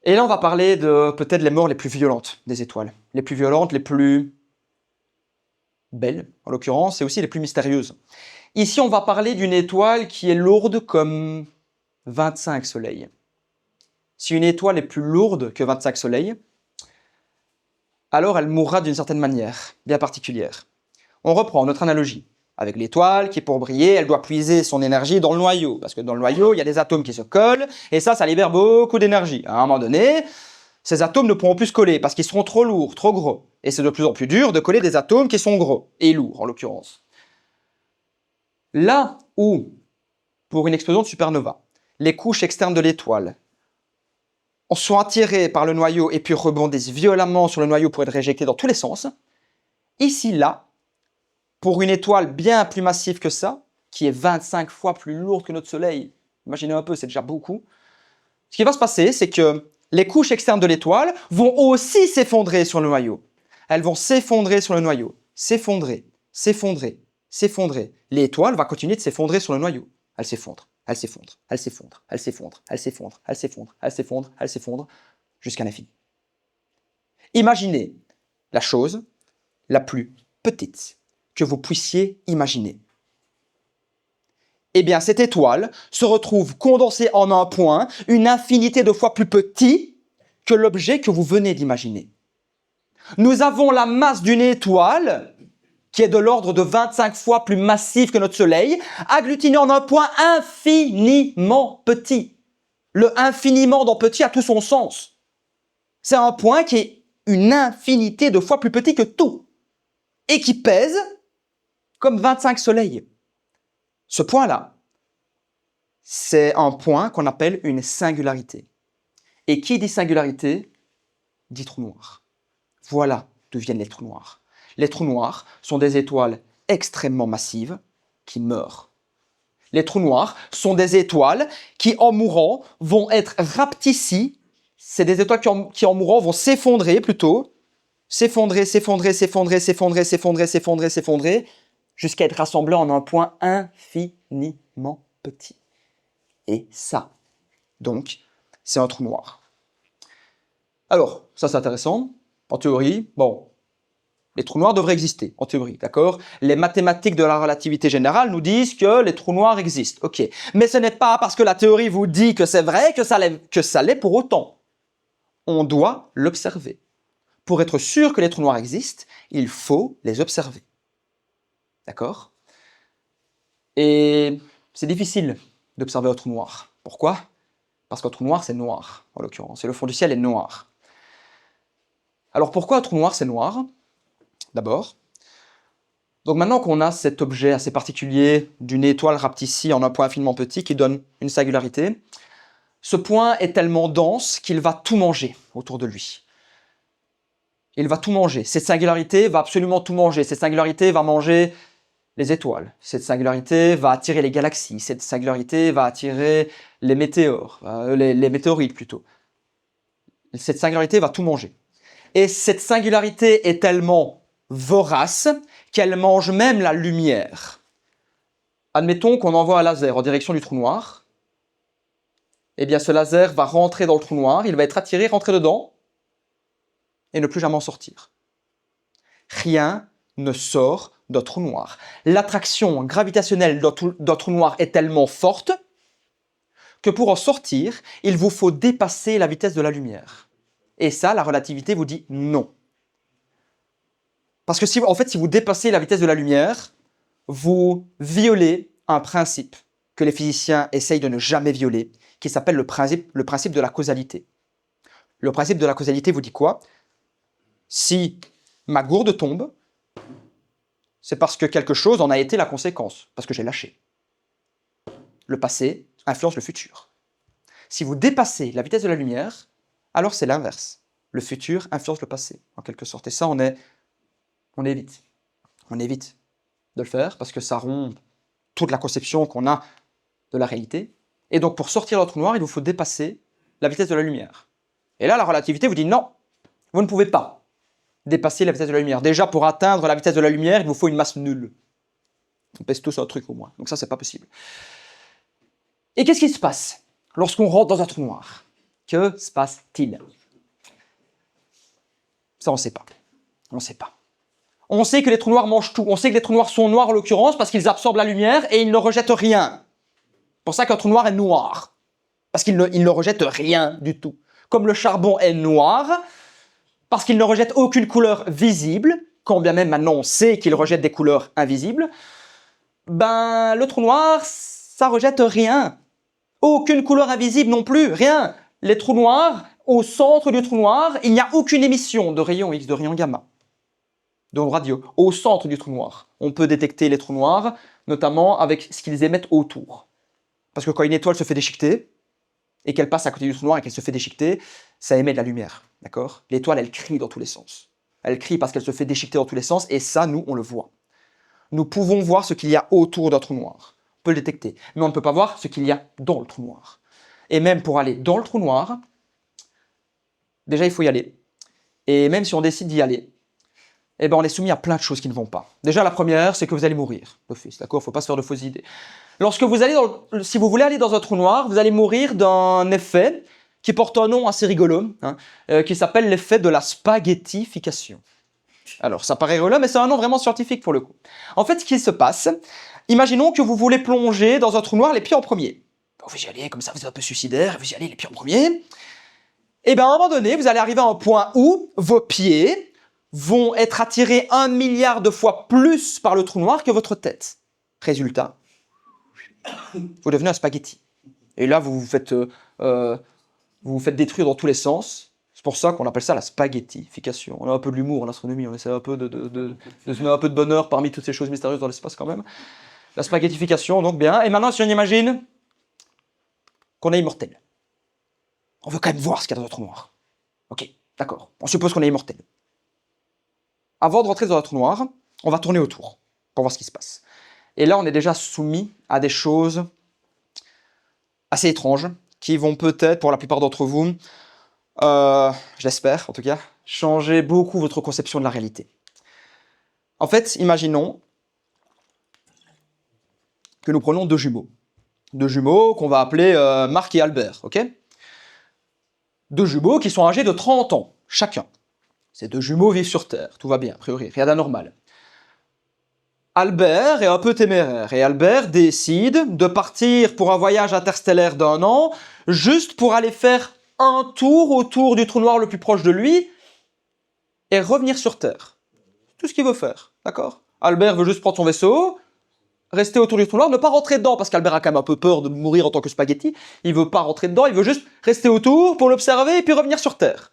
Et là, on va parler de peut-être les morts les plus violentes des étoiles. Les plus violentes, les plus belles, en l'occurrence, et aussi les plus mystérieuses. Ici, on va parler d'une étoile qui est lourde comme 25 soleils. Si une étoile est plus lourde que 25 soleils, alors elle mourra d'une certaine manière, bien particulière. On reprend notre analogie. Avec l'étoile qui, pour briller, elle doit puiser son énergie dans le noyau. Parce que dans le noyau, il y a des atomes qui se collent, et ça libère beaucoup d'énergie. À un moment donné, ces atomes ne pourront plus se coller parce qu'ils seront trop lourds, trop gros. Et c'est de plus en plus dur de coller des atomes qui sont gros, et lourds en l'occurrence. Là où, pour une explosion de supernova, les couches externes de l'étoile sont attirées par le noyau et puis rebondissent violemment sur le noyau pour être réjectées dans tous les sens, ici, là, pour une étoile bien plus massive que ça, qui est 25 fois plus lourde que notre Soleil, imaginez un peu, c'est déjà beaucoup, ce qui va se passer, c'est que les couches externes de l'étoile vont aussi s'effondrer sur le noyau. Elles vont s'effondrer sur le noyau, s'effondrer, s'effondrer, s'effondrer. L'étoile va continuer de s'effondrer sur le noyau. Elle s'effondre, elle s'effondre, elle s'effondre, elle s'effondre, elle s'effondre, elle s'effondre, elle s'effondre, elle s'effondre, jusqu'à l'infini. Imaginez la chose la plus petite que vous puissiez imaginer. Eh bien, cette étoile se retrouve condensée en un point, une infinité de fois plus petit que l'objet que vous venez d'imaginer. Nous avons la masse d'une étoile qui est de l'ordre de 25 fois plus massive que notre Soleil, agglutinée en un point infiniment petit. Le infiniment dans petit a tout son sens. C'est un point qui est une infinité de fois plus petit que tout et qui pèse comme 25 soleils. Ce point-là, c'est un point qu'on appelle une singularité. Et qui dit singularité, dit trou noir. Voilà d'où viennent les trous noirs. Les trous noirs sont des étoiles extrêmement massives qui meurent. Les trous noirs sont des étoiles qui, en mourant, vont être rapetissis. C'est des étoiles qui, en mourant, vont s'effondrer plutôt. S'effondrer, s'effondrer, s'effondrer, s'effondrer, s'effondrer, s'effondrer, s'effondrer, jusqu'à être rassemblés en un point infiniment petit. Et ça, donc, c'est un trou noir. Alors, ça c'est intéressant. En théorie, bon, les trous noirs devraient exister, en théorie, d'accord? Les mathématiques de la relativité générale nous disent que les trous noirs existent, ok. Mais ce n'est pas parce que la théorie vous dit que c'est vrai que ça l'est pour autant. On doit l'observer. Pour être sûr que les trous noirs existent, il faut les observer. D'accord? Et c'est difficile d'observer un trou noir. Pourquoi? Parce qu'un trou noir, c'est noir, en l'occurrence, et le fond du ciel est noir. Alors pourquoi un trou noir, c'est noir? D'abord. Donc maintenant qu'on a cet objet assez particulier d'une étoile rapetissie en un point infiniment petit qui donne une singularité, ce point est tellement dense qu'il va tout manger autour de lui. Il va tout manger. Cette singularité va absolument tout manger. Cette singularité va manger les étoiles. Cette singularité va attirer les galaxies. Cette singularité va attirer les météores, les météorites plutôt. Cette singularité va tout manger. Et cette singularité est tellement vorace qu'elle mange même la lumière. Admettons qu'on envoie un laser en direction du trou noir. Eh bien, ce laser va rentrer dans le trou noir, il va être attiré, rentrer dedans, et ne plus jamais en sortir. Rien ne sort d'un trou noir. L'attraction gravitationnelle d'un trou noir est tellement forte que pour en sortir, il vous faut dépasser la vitesse de la lumière. Et ça, la relativité vous dit non. Parce que si vous dépassez la vitesse de la lumière, vous violez un principe que les physiciens essayent de ne jamais violer, qui s'appelle le principe de la causalité. Le principe de la causalité vous dit quoi? Si ma gourde tombe, c'est parce que quelque chose en a été la conséquence, parce que j'ai lâché. Le passé influence le futur. Si vous dépassez la vitesse de la lumière, alors c'est l'inverse. Le futur influence le passé, en quelque sorte. Et ça, on évite. On évite de le faire parce que ça rompt toute la conception qu'on a de la réalité. Et donc, pour sortir d'un trou noir, il vous faut dépasser la vitesse de la lumière. Et là, la relativité vous dit non, vous ne pouvez pas dépasser la vitesse de la lumière. Déjà, pour atteindre la vitesse de la lumière, il vous faut une masse nulle. On pèse tous un truc au moins. Donc ça, c'est pas possible. Et qu'est-ce qui se passe lorsqu'on rentre dans un trou noir? Que se passe-t-il? Ça, on ne sait pas. On ne sait pas. On sait que les trous noirs mangent tout. On sait que les trous noirs sont noirs en l'occurrence parce qu'ils absorbent la lumière et ils ne rejettent rien. C'est pour ça qu'un trou noir est noir. Parce qu'il ne rejette rien du tout. Comme le charbon est noir, parce qu'il ne rejette aucune couleur visible, quand bien même maintenant on sait qu'il rejette des couleurs invisibles, ben le trou noir, ça rejette rien. Aucune couleur invisible non plus, rien. Les trous noirs, au centre du trou noir, il n'y a aucune émission de rayons X, de rayons gamma, d'ondes radio. Au centre du trou noir, on peut détecter les trous noirs, notamment avec ce qu'ils émettent autour. Parce que quand une étoile se fait déchiqueter, et qu'elle passe à côté du trou noir et qu'elle se fait déchiqueter, ça émet de la lumière, d'accord? L'étoile, elle crie dans tous les sens. Elle crie parce qu'elle se fait déchiqueter dans tous les sens, et ça, nous, on le voit. Nous pouvons voir ce qu'il y a autour d'un trou noir. On peut le détecter, mais on ne peut pas voir ce qu'il y a dans le trou noir. Et même pour aller dans le trou noir, déjà, il faut y aller. Et même si on décide d'y aller, eh ben, on est soumis à plein de choses qui ne vont pas. Déjà, la première, c'est que vous allez mourir d'office, d'accord? Il ne faut pas se faire de fausses idées. Si vous voulez aller dans un trou noir, vous allez mourir d'un effet qui porte un nom assez rigolo, qui s'appelle l'effet de la spaghettification. Alors, ça paraît rigolo, mais c'est un nom vraiment scientifique pour le coup. En fait, ce qui se passe, imaginons que vous voulez plonger dans un trou noir les pieds en premier. Vous y allez, comme ça, vous êtes un peu suicidaire, vous y allez les pieds en premier. Et bien, à un moment donné, vous allez arriver à un point où vos pieds vont être attirés 1 milliard de fois plus par le trou noir que votre tête. Résultat, vous devenez un spaghetti. Et là, vous vous faites détruire dans tous les sens. C'est pour ça qu'on appelle ça la spaghettification. On a un peu de l'humour en astronomie, on essaie un peu de se mettre un peu de bonheur parmi toutes ces choses mystérieuses dans l'espace quand même. La spaghettification, donc bien. Et maintenant, si on imagine qu'on est immortel. On veut quand même voir ce qu'il y a dans le trou noir. Ok, d'accord. On suppose qu'on est immortel. Avant de rentrer dans un trou noir, on va tourner autour pour voir ce qui se passe. Et là, on est déjà soumis à des choses assez étranges qui vont peut-être, pour la plupart d'entre vous, je l'espère en tout cas, changer beaucoup votre conception de la réalité. En fait, imaginons que nous prenons deux jumeaux. Deux jumeaux qu'on va appeler Marc et Albert, ok? Deux jumeaux qui sont âgés de 30 ans, chacun. Ces deux jumeaux vivent sur Terre, tout va bien, a priori, rien d'anormal. Albert est un peu téméraire, et Albert décide de partir pour un voyage interstellaire d'1 an, juste pour aller faire un tour autour du trou noir le plus proche de lui, et revenir sur Terre. Tout ce qu'il veut faire, d'accord? Albert veut juste prendre son vaisseau, rester autour du trou noir, ne pas rentrer dedans, parce qu'Albert a quand même un peu peur de mourir en tant que spaghetti, il veut pas rentrer dedans, il veut juste rester autour pour l'observer, et puis revenir sur Terre.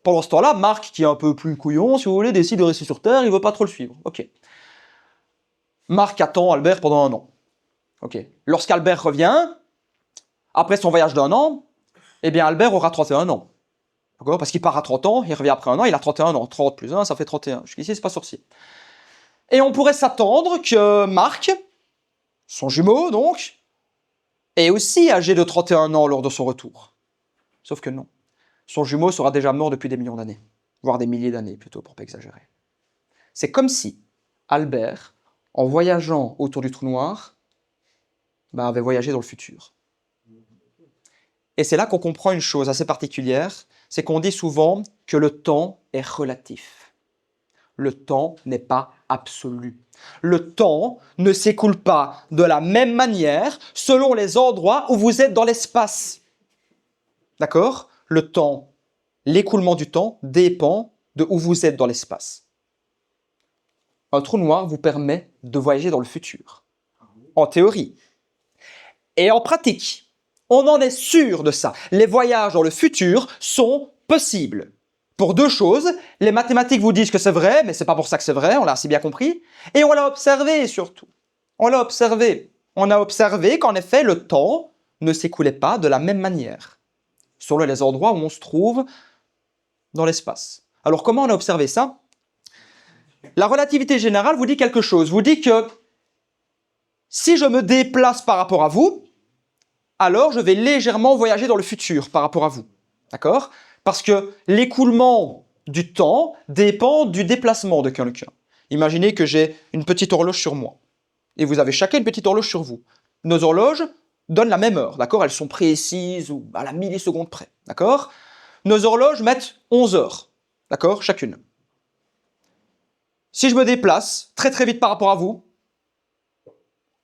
Pendant ce temps-là, Marc, qui est un peu plus couillon, si vous voulez, décide de rester sur Terre, il veut pas trop le suivre, ok. Marc attend Albert pendant 1 an. Ok. Lorsqu'Albert revient, après son voyage d'1 an, eh bien Albert aura 31 ans. D'accord? Parce qu'il part à 30 ans, il revient après 1 an, il a 31 ans. 30 plus 1, ça fait 31. Jusqu'ici, c'est pas sorcier. Et on pourrait s'attendre que Marc, son jumeau donc, est aussi âgé de 31 ans lors de son retour. Sauf que non. Son jumeau sera déjà mort depuis des millions d'années. Voire des milliers d'années plutôt, pour pas exagérer. C'est comme si Albert, en voyageant autour du trou noir, avait voyagé dans le futur. Et c'est là qu'on comprend une chose assez particulière, c'est qu'on dit souvent que le temps est relatif. le temps n'est pas absolu. Le temps ne s'écoule pas de la même manière selon les endroits où vous êtes dans l'espace. D'accord? Le temps, l'écoulement du temps dépend de où vous êtes dans l'espace. Un trou noir vous permet de voyager dans le futur, en théorie. Et en pratique, on en est sûr de ça. Les voyages dans le futur sont possibles. Pour deux choses, les mathématiques vous disent que c'est vrai, mais c'est pas pour ça que c'est vrai, on l'a assez bien compris. Et on l'a observé surtout. On l'a observé. On a observé qu'en effet, le temps ne s'écoulait pas de la même manière, selon les endroits où on se trouve dans l'espace. Alors comment on a observé ça? La relativité générale vous dit quelque chose. Vous dit que si je me déplace par rapport à vous, alors je vais légèrement voyager dans le futur par rapport à vous. D'accord? Parce que l'écoulement du temps dépend du déplacement de quelqu'un. Imaginez que j'ai une petite horloge sur moi. Et vous avez chacun une petite horloge sur vous. Nos horloges donnent la même heure, d'accord? Elles sont précises ou à la milliseconde près, d'accord? Nos horloges mettent 11 heures, d'accord? Chacune. Si je me déplace très très vite par rapport à vous,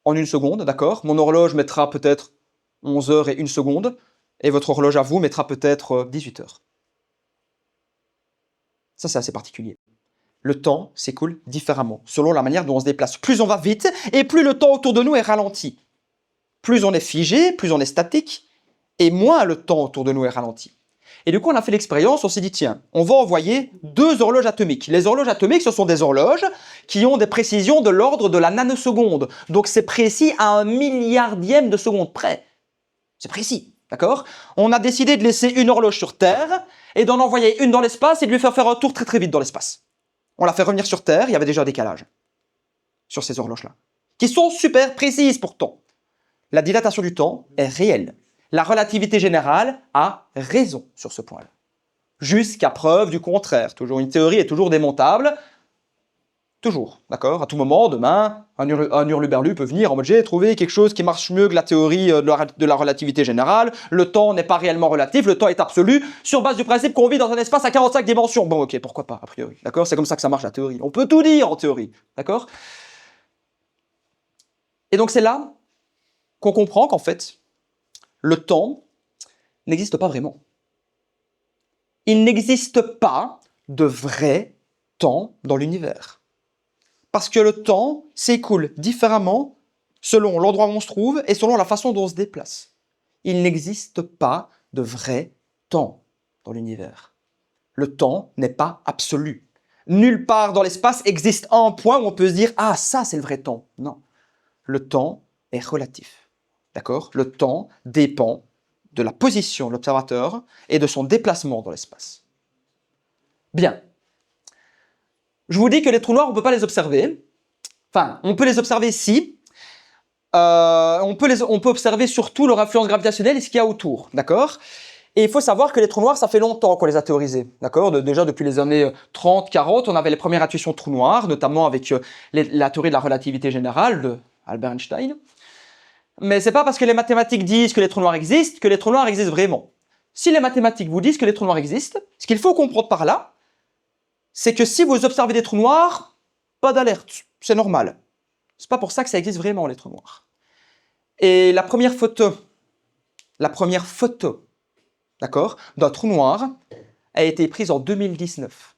en une seconde, d'accord? Mon horloge mettra peut-être 11 heures et une seconde, et votre horloge à vous mettra peut-être 18 heures. Ça, c'est assez particulier. Le temps s'écoule différemment, selon la manière dont on se déplace. Plus on va vite, et plus le temps autour de nous est ralenti. Plus on est figé, plus on est statique, et moins le temps autour de nous est ralenti. Et du coup, on a fait l'expérience, on s'est dit, tiens, on va envoyer deux horloges atomiques. Les horloges atomiques, ce sont des horloges qui ont des précisions de l'ordre de la nanoseconde. Donc c'est précis à 1 milliardième de seconde près. C'est précis, d'accord? On a décidé de laisser une horloge sur Terre et d'en envoyer une dans l'espace et de lui faire un tour très très vite dans l'espace. On l'a fait revenir sur Terre, il y avait déjà un décalage sur ces horloges-là, qui sont super précises pourtant. La dilatation du temps est réelle. La relativité générale a raison sur ce point-là. Jusqu'à preuve du contraire. Toujours une théorie est toujours démontable. Toujours, d'accord? À tout moment, demain, un hurluberlu peut venir en mode j'ai trouvé quelque chose qui marche mieux que la théorie de la relativité générale. Le temps n'est pas réellement relatif, le temps est absolu, sur base du principe qu'on vit dans un espace à 45 dimensions. Bon, ok, pourquoi pas, a priori, d'accord? C'est comme ça que ça marche la théorie. On peut tout dire en théorie, d'accord? Et donc c'est là qu'on comprend qu'en fait, le temps n'existe pas vraiment. Il n'existe pas de vrai temps dans l'univers. Parce que le temps s'écoule différemment selon l'endroit où on se trouve et selon la façon dont on se déplace. Il n'existe pas de vrai temps dans l'univers. Le temps n'est pas absolu. Nulle part dans l'espace existe un point où on peut se dire « Ah, ça c'est le vrai temps ». Non. Le temps est relatif. D'accord? Le temps dépend de la position de l'observateur et de son déplacement dans l'espace. Bien. Je vous dis que les trous noirs, on ne peut pas les observer. Enfin, on peut les observer si. On peut observer surtout leur influence gravitationnelle et ce qu'il y a autour. D'accord? Et il faut savoir que les trous noirs, ça fait longtemps qu'on les a théorisés. D'accord? Déjà depuis les années 30, 40, on avait les premières intuitions de trous noirs, notamment avec la théorie de la relativité générale de Albert Einstein. Mais c'est pas parce que les mathématiques disent que les trous noirs existent que les trous noirs existent vraiment. Si les mathématiques vous disent que les trous noirs existent, ce qu'il faut comprendre par là, c'est que si vous observez des trous noirs, pas d'alerte, c'est normal. C'est pas pour ça que ça existe vraiment, les trous noirs. Et la première photo, d'accord, d'un trou noir a été prise en 2019.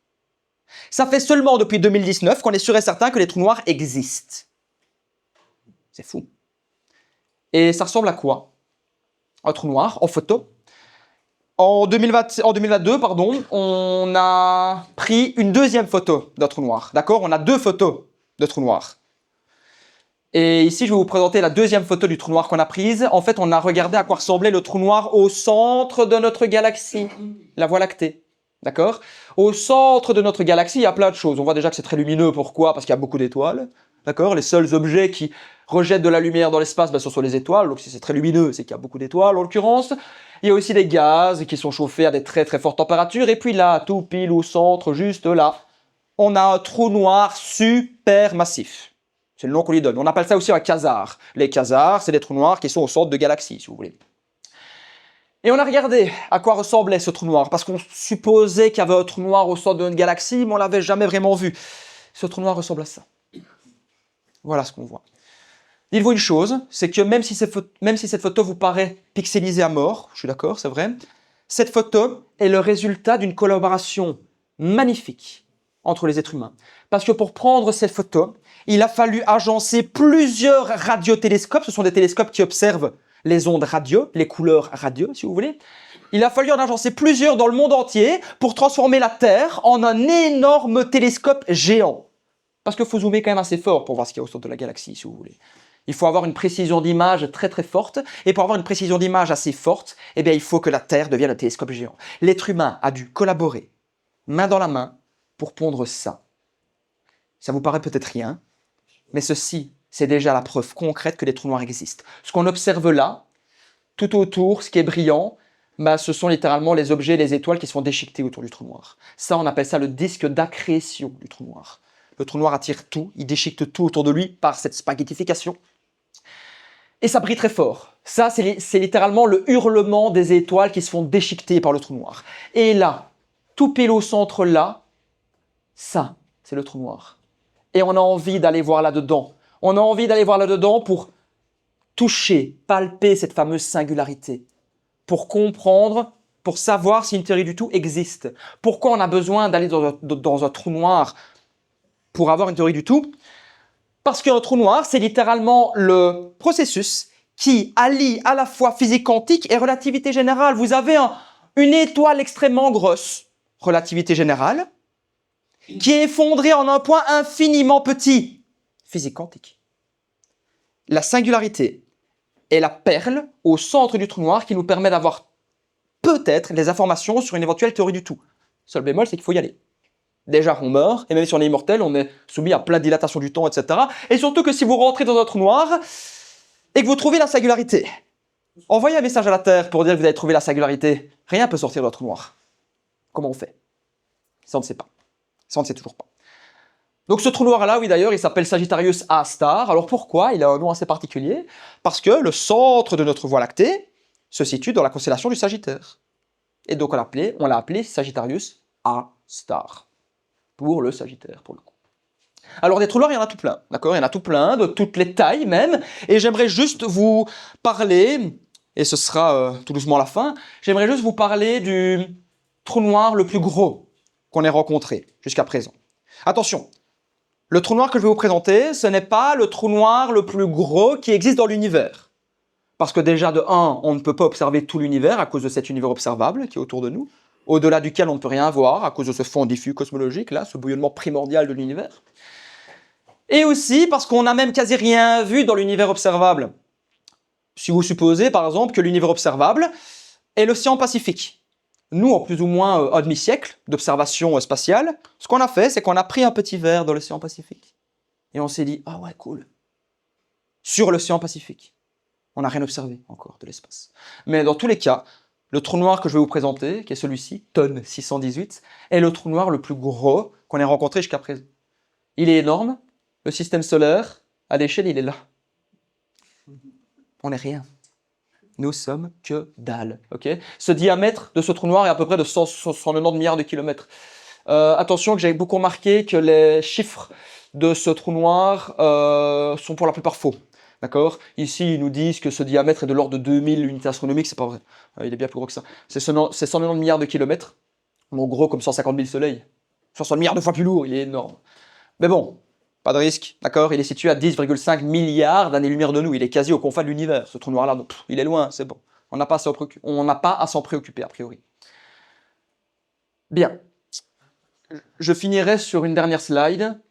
Ça fait seulement depuis 2019 qu'on est sûr et certain que les trous noirs existent. C'est fou. Et ça ressemble à quoi? Un trou noir en photo. En 2022, on a pris une deuxième photo d'un trou noir. D'accord? On a deux photos de trous noirs. Et ici, je vais vous présenter la deuxième photo du trou noir qu'on a prise. En fait, on a regardé à quoi ressemblait le trou noir au centre de notre galaxie, la Voie lactée. D'accord? Au centre de notre galaxie, il y a plein de choses. On voit déjà que c'est très lumineux. Pourquoi? Parce qu'il y a beaucoup d'étoiles. D'accord? Les seuls objets qui rejettent de la lumière dans l'espace, ce sont les étoiles. Donc si c'est très lumineux, c'est qu'il y a beaucoup d'étoiles en l'occurrence. Il y a aussi des gaz qui sont chauffés à des très très fortes températures. Et puis là, tout pile au centre, juste là, on a un trou noir super massif. C'est le nom qu'on lui donne. On appelle ça aussi un quasar. Les quasars, c'est des trous noirs qui sont au centre de galaxies, si vous voulez. Et on a regardé à quoi ressemblait ce trou noir, parce qu'on supposait qu'il y avait un trou noir au centre de notre galaxie, mais on l'avait jamais vraiment vu. Ce trou noir ressemble à ça. Voilà ce qu'on voit. Dites-vous une chose, c'est que même si cette photo vous paraît pixelisée à mort, je suis d'accord, c'est vrai, cette photo est le résultat d'une collaboration magnifique entre les êtres humains. Parce que pour prendre cette photo, il a fallu agencer plusieurs radiotélescopes, ce sont des télescopes qui observent les ondes radio, les couleurs radio, si vous voulez. Il a fallu en agencer plusieurs dans le monde entier pour transformer la Terre en un énorme télescope géant. Parce qu'il faut zoomer quand même assez fort pour voir ce qu'il y a au centre de la galaxie, si vous voulez. Il faut avoir une précision d'image très très forte, et pour avoir une précision d'image assez forte, eh bien, il faut que la Terre devienne un télescope géant. L'être humain a dû collaborer, main dans la main, pour pondre ça. Ça vous paraît peut-être rien, mais ceci, c'est déjà la preuve concrète que les trous noirs existent. Ce qu'on observe là, tout autour, ce qui est brillant, bah, ce sont littéralement les objets, les étoiles qui se font déchiqueter autour du trou noir. Ça, on appelle ça le disque d'accrétion du trou noir. Le trou noir attire tout, il déchiquete tout autour de lui par cette spaghettification. Et ça brille très fort. Ça, c'est littéralement le hurlement des étoiles qui se font déchiqueter par le trou noir. Et là, tout pile au centre là, ça, c'est le trou noir. Et on a envie d'aller voir là-dedans. On a envie d'aller voir là-dedans pour toucher, palper cette fameuse singularité. Pour comprendre, pour savoir si une théorie du tout existe. Pourquoi on a besoin d'aller dans un trou noir pour avoir une théorie du tout? Parce qu'un trou noir, c'est littéralement le processus qui allie à la fois physique quantique et relativité générale. Vous avez une étoile extrêmement grosse, relativité générale, qui est effondrée en un point infiniment petit, physique quantique. La singularité est la perle au centre du trou noir qui nous permet d'avoir peut-être des informations sur une éventuelle théorie du tout. Seul bémol, c'est qu'il faut y aller. Déjà, on meurt, et même si on est immortel, on est soumis à plein de dilatation du temps, etc. Et surtout que si vous rentrez dans un trou noir et que vous trouvez la singularité, envoyez un message à la Terre pour dire que vous avez trouvé la singularité. Rien ne peut sortir d'un trou noir. Comment on fait? Ça, on ne sait pas. Ça, on ne sait toujours pas. Donc ce trou noir-là, oui d'ailleurs, il s'appelle Sagittarius A star. Alors pourquoi? Il a un nom assez particulier. Parce que le centre de notre Voie lactée se situe dans la constellation du Sagittaire. Et donc on l'a appelé Sagittarius A star. Pour le Sagittaire, pour le coup. Alors des trous noirs, il y en a tout plein, d'accord? Il y en a tout plein, de toutes les tailles même, et j'aimerais juste vous parler, et ce sera tout doucement la fin, j'aimerais juste vous parler du trou noir le plus gros qu'on ait rencontré jusqu'à présent. Attention, le trou noir que je vais vous présenter, ce n'est pas le trou noir le plus gros qui existe dans l'univers. Parce que déjà, de 1, on ne peut pas observer tout l'univers à cause de cet univers observable qui est autour de nous, au-delà duquel on ne peut rien voir à cause de ce fond diffus cosmologique, là, ce bouillonnement primordial de l'univers. Et aussi parce qu'on n'a même quasi rien vu dans l'univers observable. Si vous supposez, par exemple, que l'univers observable est l'océan Pacifique. Nous, en plus ou moins un demi-siècle d'observation spatiale, ce qu'on a fait, c'est qu'on a pris un petit verre dans l'océan Pacifique. Et on s'est dit, ah ouais, cool. Sur l'océan Pacifique. On n'a rien observé encore de l'espace. Mais dans tous les cas, le trou noir que je vais vous présenter, qui est celui-ci, TON 618, est le trou noir le plus gros qu'on ait rencontré jusqu'à présent. Il est énorme. Le système solaire, à l'échelle, il est là. On n'est rien. Nous sommes que dalle. Okay, ce diamètre de ce trou noir est à peu près de 190 milliards de kilomètres. Attention que j'ai beaucoup remarqué que les chiffres de ce trou noir sont pour la plupart faux. D'accord? Ici, ils nous disent que ce diamètre est de l'ordre de 2000 unités astronomiques, c'est pas vrai. Il est bien plus gros que ça. C'est 190 milliards de kilomètres. En gros, comme 150 000 soleils. 60 milliards de fois plus lourd, il est énorme. Mais bon, pas de risque, d'accord? Il est situé à 10,5 milliards d'années-lumière de nous. Il est quasi aux confins de l'univers, ce trou noir-là. Donc, il est loin, c'est bon. On n'a pas à s'en préoccuper, a priori. Bien. Je finirai sur une dernière slide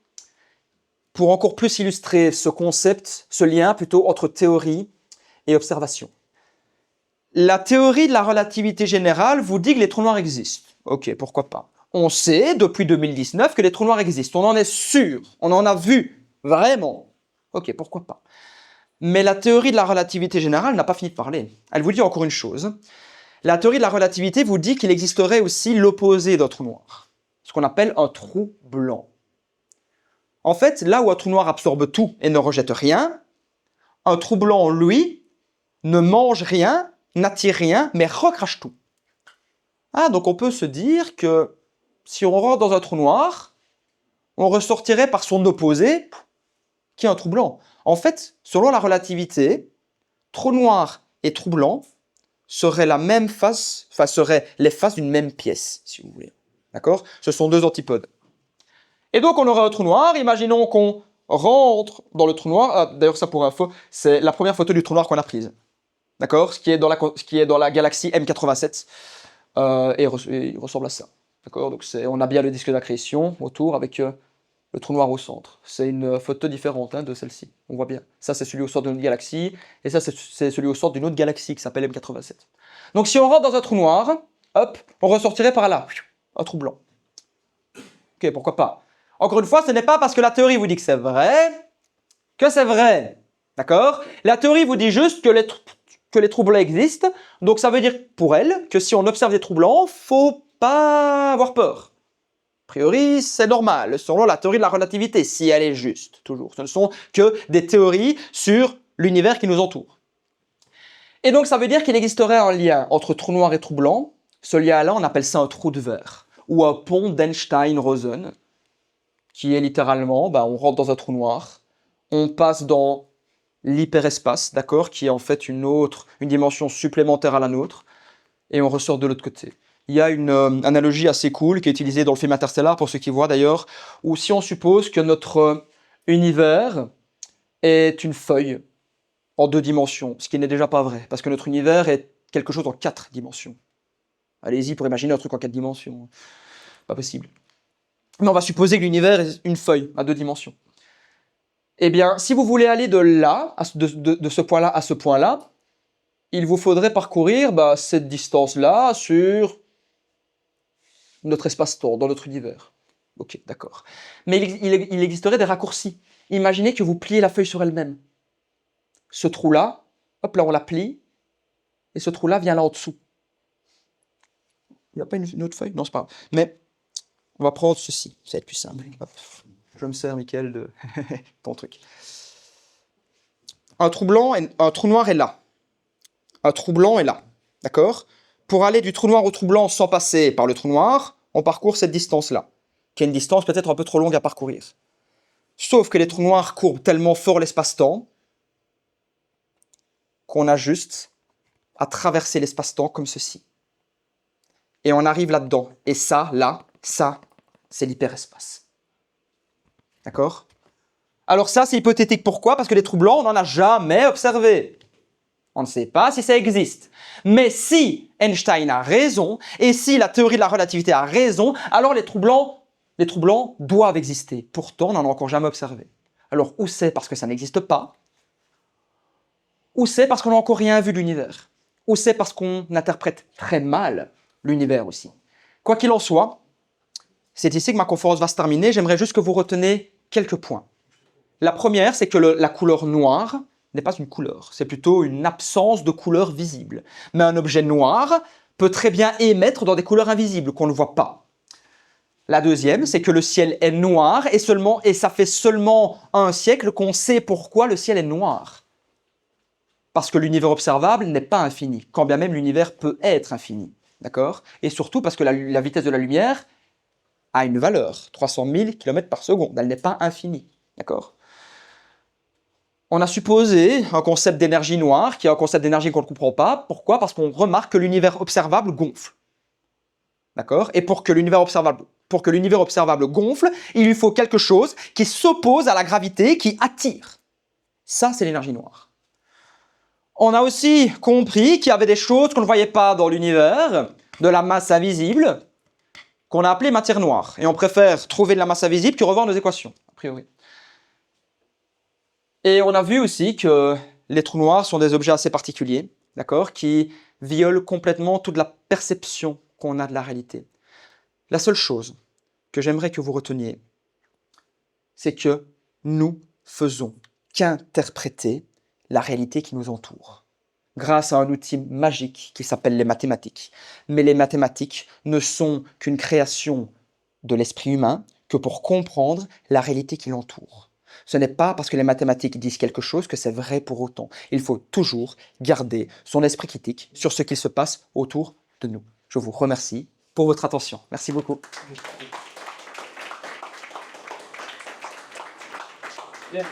pour encore plus illustrer ce concept, ce lien plutôt entre théorie et observation. La théorie de la relativité générale vous dit que les trous noirs existent. Ok, pourquoi pas. On sait depuis 2019 que les trous noirs existent. On en est sûr. On en a vu. Vraiment. Ok, pourquoi pas. Mais la théorie de la relativité générale n'a pas fini de parler. Elle vous dit encore une chose. La théorie de la relativité vous dit qu'il existerait aussi l'opposé d'un trou noir. Ce qu'on appelle un trou blanc. En fait, là où un trou noir absorbe tout et ne rejette rien, un trou blanc, lui, ne mange rien n'attire rien, mais recrache tout. Ah, donc on peut se dire que si on rentre dans un trou noir, on ressortirait par son opposé, qui est un trou blanc. En fait, selon la relativité, trou noir et trou blanc seraient la même face, enfin seraient les faces d'une même pièce, si vous voulez. D'accord? Ce sont deux antipodes. Et donc on aurait un trou noir, imaginons qu'on rentre dans le trou noir, d'ailleurs ça pour info, c'est la première photo du trou noir qu'on a prise. D'accord? Ce qui est dans la galaxie M87, et il ressemble à ça. D'accord? Donc on a bien le disque d'accrétion autour avec le trou noir au centre. C'est une photo différente de celle-ci, on voit bien. Ça c'est celui au centre d'une galaxie, et ça c'est celui au centre d'une autre galaxie qui s'appelle M87. Donc si on rentre dans un trou noir, hop, on ressortirait par là, un trou blanc. Ok, pourquoi pas? Encore une fois, ce n'est pas parce que la théorie vous dit que c'est vrai, d'accord? La théorie vous dit juste que les trous blancs existent, donc ça veut dire pour elle que si on observe des trous blancs, faut pas avoir peur. A priori, c'est normal, selon la théorie de la relativité, si elle est juste, toujours. Ce ne sont que des théories sur l'univers qui nous entoure. Et donc ça veut dire qu'il existerait un lien entre trou noir et trou blanc. Ce lien-là, on appelle ça un trou de verre, ou un pont d'Einstein-Rosen, qui est littéralement, on rentre dans un trou noir, on passe dans l'hyperespace, d'accord, qui est en fait une dimension supplémentaire à la nôtre, et on ressort de l'autre côté. Il y a une analogie assez cool qui est utilisée dans le film Interstellar, pour ceux qui voient d'ailleurs, où si on suppose que notre univers est une feuille en 2 dimensions, ce qui n'est déjà pas vrai, parce que notre univers est quelque chose en 4 dimensions. Allez-y pour imaginer un truc en 4 dimensions. Pas possible. Mais on va supposer que l'univers est une feuille à 2 dimensions. Eh bien, si vous voulez aller de là, de ce point-là à ce point-là, il vous faudrait parcourir cette distance-là sur notre espace-temps, dans notre univers. Ok, d'accord. Mais il existerait des raccourcis. Imaginez que vous pliez la feuille sur elle-même. Ce trou-là, hop là on la plie, et ce trou-là vient là en dessous. Il n'y a pas une autre feuille? Non, c'est pas grave. Mais on va prendre ceci, ça va être plus simple. Hop. Je me sers, Mickaël, de ton truc. Un trou noir est là. Un trou blanc est là. D'accord? Pour aller du trou noir au trou blanc sans passer par le trou noir, on parcourt cette distance-là, qui est une distance peut-être un peu trop longue à parcourir. Sauf que les trous noirs courbent tellement fort l'espace-temps qu'on a juste à traverser l'espace-temps comme ceci. Et on arrive là-dedans. Et ça, c'est l'hyperespace. D'accord? Alors ça, c'est hypothétique. Pourquoi? Parce que les trous blancs, on n'en a jamais observé. On ne sait pas si ça existe. Mais si Einstein a raison, et si la théorie de la relativité a raison, alors les trous blancs doivent exister. Pourtant, on n'en a encore jamais observé. Alors, ou c'est parce que ça n'existe pas, ou c'est parce qu'on n'a encore rien vu de l'univers, ou c'est parce qu'on interprète très mal l'univers aussi. Quoi qu'il en soit, c'est ici que ma conférence va se terminer. J'aimerais juste que vous reteniez quelques points. La première, c'est que la couleur noire n'est pas une couleur, c'est plutôt une absence de couleur visible. Mais un objet noir peut très bien émettre dans des couleurs invisibles qu'on ne voit pas. La deuxième, c'est que le ciel est noir et ça fait seulement un siècle qu'on sait pourquoi le ciel est noir. Parce que l'univers observable n'est pas infini, quand bien même l'univers peut être infini. D'accord? Et surtout parce que la vitesse de la lumière a une valeur, 300 000 km par seconde, elle n'est pas infinie. D'accord? On a supposé un concept d'énergie noire, qui est un concept d'énergie qu'on ne comprend pas. Pourquoi? Parce qu'on remarque que l'univers observable gonfle. D'accord? Et pour que l'univers observable gonfle, il lui faut quelque chose qui s'oppose à la gravité, qui attire. Ça, c'est l'énergie noire. On a aussi compris qu'il y avait des choses qu'on ne voyait pas dans l'univers, de la masse invisible, qu'on a appelée matière noire. Et on préfère trouver de la masse invisible que revoir nos équations, a priori. Et on a vu aussi que les trous noirs sont des objets assez particuliers, d'accord, qui violent complètement toute la perception qu'on a de la réalité. La seule chose que j'aimerais que vous reteniez, c'est que nous faisons qu'interpréter la réalité qui nous entoure, grâce à un outil magique qui s'appelle les mathématiques. Mais les mathématiques ne sont qu'une création de l'esprit humain que pour comprendre la réalité qui l'entoure. Ce n'est pas parce que les mathématiques disent quelque chose que c'est vrai pour autant. Il faut toujours garder son esprit critique sur ce qui se passe autour de nous. Je vous remercie pour votre attention. Merci beaucoup. Bien.